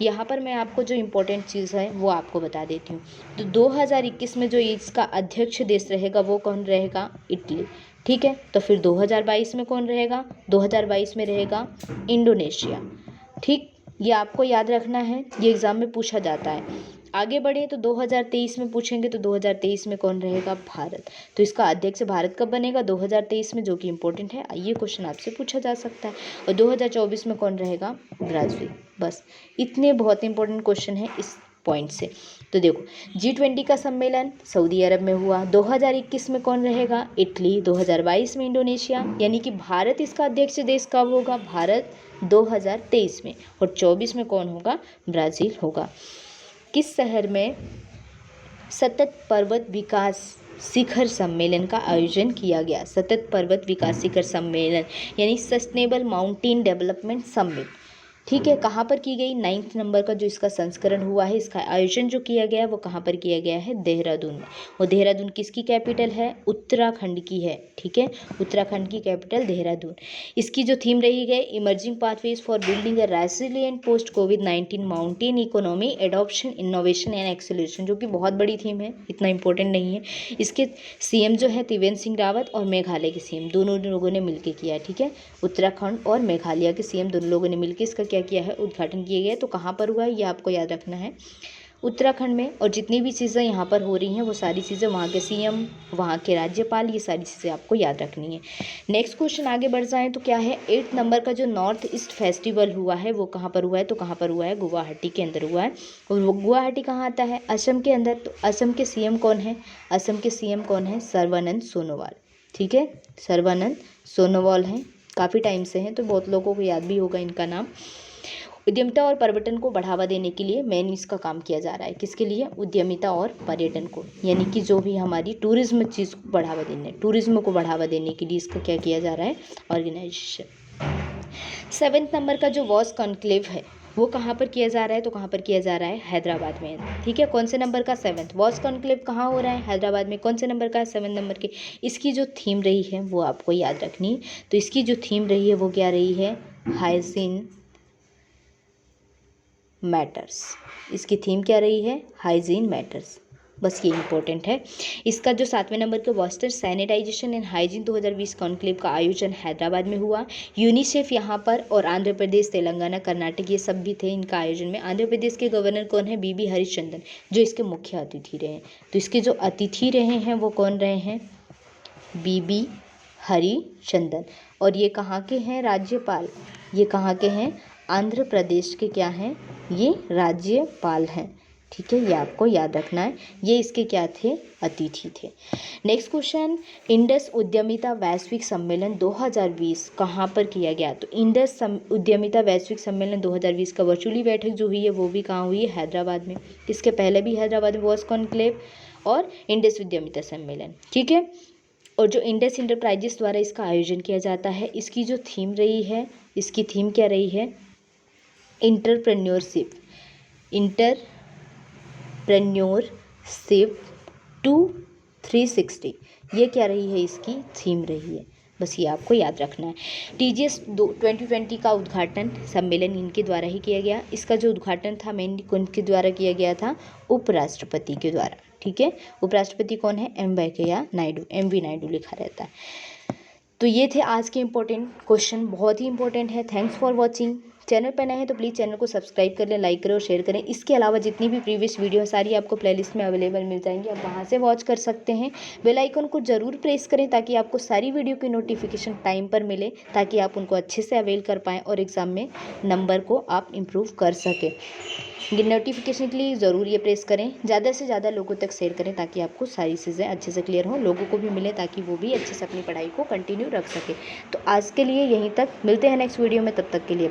यहाँ पर मैं आपको जो इम्पोर्टेंट चीज़ है वो आपको बता देती हूँ। तो 2021 में जो इसका अध्यक्ष देश रहेगा वो कौन रहेगा, इटली, ठीक है। तो फिर 2022 में कौन रहेगा, 2022 में रहेगा इंडोनेशिया, ठीक, ये आपको याद रखना है, ये एग्ज़ाम में पूछा जाता है। आगे बढ़े तो 2023 में पूछेंगे, तो 2023 में कौन रहेगा, भारत। तो इसका अध्यक्ष भारत कब बनेगा, 2023 में, जो कि इंपॉर्टेंट है, ये क्वेश्चन आपसे पूछा जा सकता है। और 2024 में कौन रहेगा, ब्राज़ील। बस इतने बहुत इंपॉर्टेंट क्वेश्चन है इस पॉइंट से। तो देखो G20 का सम्मेलन सऊदी अरब में हुआ, 2021 में कौन रहेगा, इटली, 2022 में इंडोनेशिया, यानी कि भारत इसका अध्यक्ष देश कब होगा, भारत 2023 में, और 24 में कौन होगा, ब्राज़ील होगा। किस शहर में सतत पर्वत विकास शिखर सम्मेलन का आयोजन किया गया। सतत पर्वत विकास शिखर सम्मेलन यानी सस्टेनेबल माउंटेन डेवलपमेंट समिट, ठीक है, कहाँ पर की गई? 9 नंबर का जो इसका संस्करण हुआ है, इसका आयोजन जो किया गया है वो कहाँ पर किया गया है? देहरादून में। और देहरादून किसकी कैपिटल है? उत्तराखंड की है, ठीक है, उत्तराखंड की कैपिटल देहरादून। इसकी जो थीम रही है, emerging pathways for building a resilient post कोविड-19 mountain economy, adoption, innovation and acceleration, जो कि बहुत बड़ी थीम है, इतना इंपॉर्टेंट नहीं है। इसके सीएम जो है त्रिवेंद्र सिंह रावत और मेघालय के सीएम दोनों लोगों ने मिलकर किया, ठीक है, उत्तराखंड और मेघालय के सीएम दोनों लोगों ने मिलकर इसका क्या किया है? उद्घाटन किया गया है। तो कहाँ पर हुआ है ये आपको याद रखना है, उत्तराखंड में। और जितनी भी चीज़ें यहाँ पर हो रही हैं वो सारी चीज़ें वहाँ के सीएम, वहाँ के राज्यपाल, ये सारी चीज़ें आपको याद रखनी है। नेक्स्ट क्वेश्चन आगे बढ़ जाएँ तो क्या है? 8 नंबर का जो नॉर्थ ईस्ट फेस्टिवल हुआ है वो कहाँ पर हुआ है? तो कहाँ पर हुआ है? गुवाहाटी के अंदर हुआ है। और वो गुवाहाटी कहाँ आता है? असम के अंदर। तो असम के सीएम कौन है? असम के सीएम कौन है? सर्बानंद सोनोवाल, ठीक है, सर्बानंद सोनोवाल हैं, काफ़ी टाइम से हैं तो बहुत लोगों को याद भी होगा इनका नाम। उद्यमिता और पर्यटन को बढ़ावा देने के लिए मेन इसका काम किया जा रहा है। किसके लिए? उद्यमिता और पर्यटन को, यानी कि जो भी हमारी टूरिज्म चीज़ को बढ़ावा देने, टूरिज्म को बढ़ावा देने के लिए इसका क्या किया जा रहा है? ऑर्गेनाइजेशन। 7 नंबर का जो वॉस कॉन्क्लेव है वो कहाँ पर किया जा रहा है? तो कहाँ पर किया जा रहा है? हैदराबाद में, ठीक है। कौन से नंबर का? 7th वॉस कॉन्क्लेव कहाँ हो रहा है? हैदराबाद में। कौन से नंबर का? 7 नंबर के। इसकी जो थीम रही है वो आपको याद रखनी। तो इसकी जो थीम रही है वो क्या रही है? Hygiene matters. इसकी थीम क्या रही है? हाइजीन मैटर्स, बस ये इंपॉर्टेंट है। इसका जो 7वें नंबर के वास्टर सैनिटाइजेशन एंड हाइजीन 2020 कॉन्क्लेव का आयोजन हैदराबाद में हुआ। यूनिसेफ यहाँ पर और आंध्र प्रदेश, तेलंगाना, कर्नाटक ये सब भी थे इनका आयोजन में। आंध्र प्रदेश के गवर्नर कौन है? बीबी हरिश्चंद्रन, जो इसके मुख्य अतिथि रहे हैं। तो इसके जो अतिथि रहे हैं वो कौन रहे हैं? बीबी हरिचंदन। और ये कहाँ के हैं? राज्यपाल। ये कहाँ के हैं? आंध्र प्रदेश के क्या हैं? ये राज्यपाल हैं, ठीक है, ये आपको याद रखना है। ये इसके क्या थे? अतिथि थे। नेक्स्ट क्वेश्चन, इंडस उद्यमिता वैश्विक सम्मेलन 2020 कहाँ पर किया गया? तो इंडस उद्यमिता वैश्विक सम्मेलन 2020 का वर्चुअली बैठक जो हुई है वो भी कहाँ हुई है? हैदराबाद में। इसके पहले भी हैदराबाद में वॉस कॉन्क्लेव और इंडस उद्यमिता सम्मेलन, ठीक है। और जो इंडस इंटरप्राइजेस द्वारा इसका आयोजन किया जाता है, इसकी जो थीम रही है, इसकी थीम क्या रही है? इंटरप्रेन्योरशिप, इंटरप्रेन्योरशिप टू 360, ये क्या रही है? इसकी थीम रही है, बस ये आपको याद रखना है। TGS 2020 का उद्घाटन सम्मेलन इनके द्वारा ही किया गया। इसका जो उद्घाटन था मेनली किनके द्वारा किया गया था? उपराष्ट्रपति के द्वारा, ठीक है। उपराष्ट्रपति कौन है? एम वेंकैया नायडू, MV नायडू लिखा रहता है। तो ये थे आज के इंपॉर्टेंट क्वेश्चन, बहुत ही इंपॉर्टेंट है। Thanks for watching. चैनल पर नए हैं तो प्लीज़ चैनल को सब्सक्राइब कर लें, लाइक करें और शेयर करें। इसके अलावा जितनी भी प्रीवियस वीडियो है सारी आपको प्लेलिस्ट में अवेलेबल मिल जाएंगी, आप वहाँ से वॉच कर सकते हैं। बेल आइकन को ज़रूर प्रेस करें ताकि आपको सारी वीडियो की नोटिफिकेशन टाइम पर मिले, ताकि आप उनको अच्छे से अवेल कर पाएँ और एग्ज़ाम में नंबर को आप इम्प्रूव कर सकें। ये नोटिफिकेशन के लिए ज़रूर ये प्रेस करें, ज़्यादा से ज़्यादा लोगों तक शेयर करें ताकि आपको सारी चीज़ें अच्छे से क्लियर हों, लोगों को भी मिले ताकि वो भी अच्छे से अपनी पढ़ाई को कंटिन्यू रख सके। तो आज के लिए यहीं तक, मिलते हैं नेक्स्ट वीडियो में, तब तक के लिए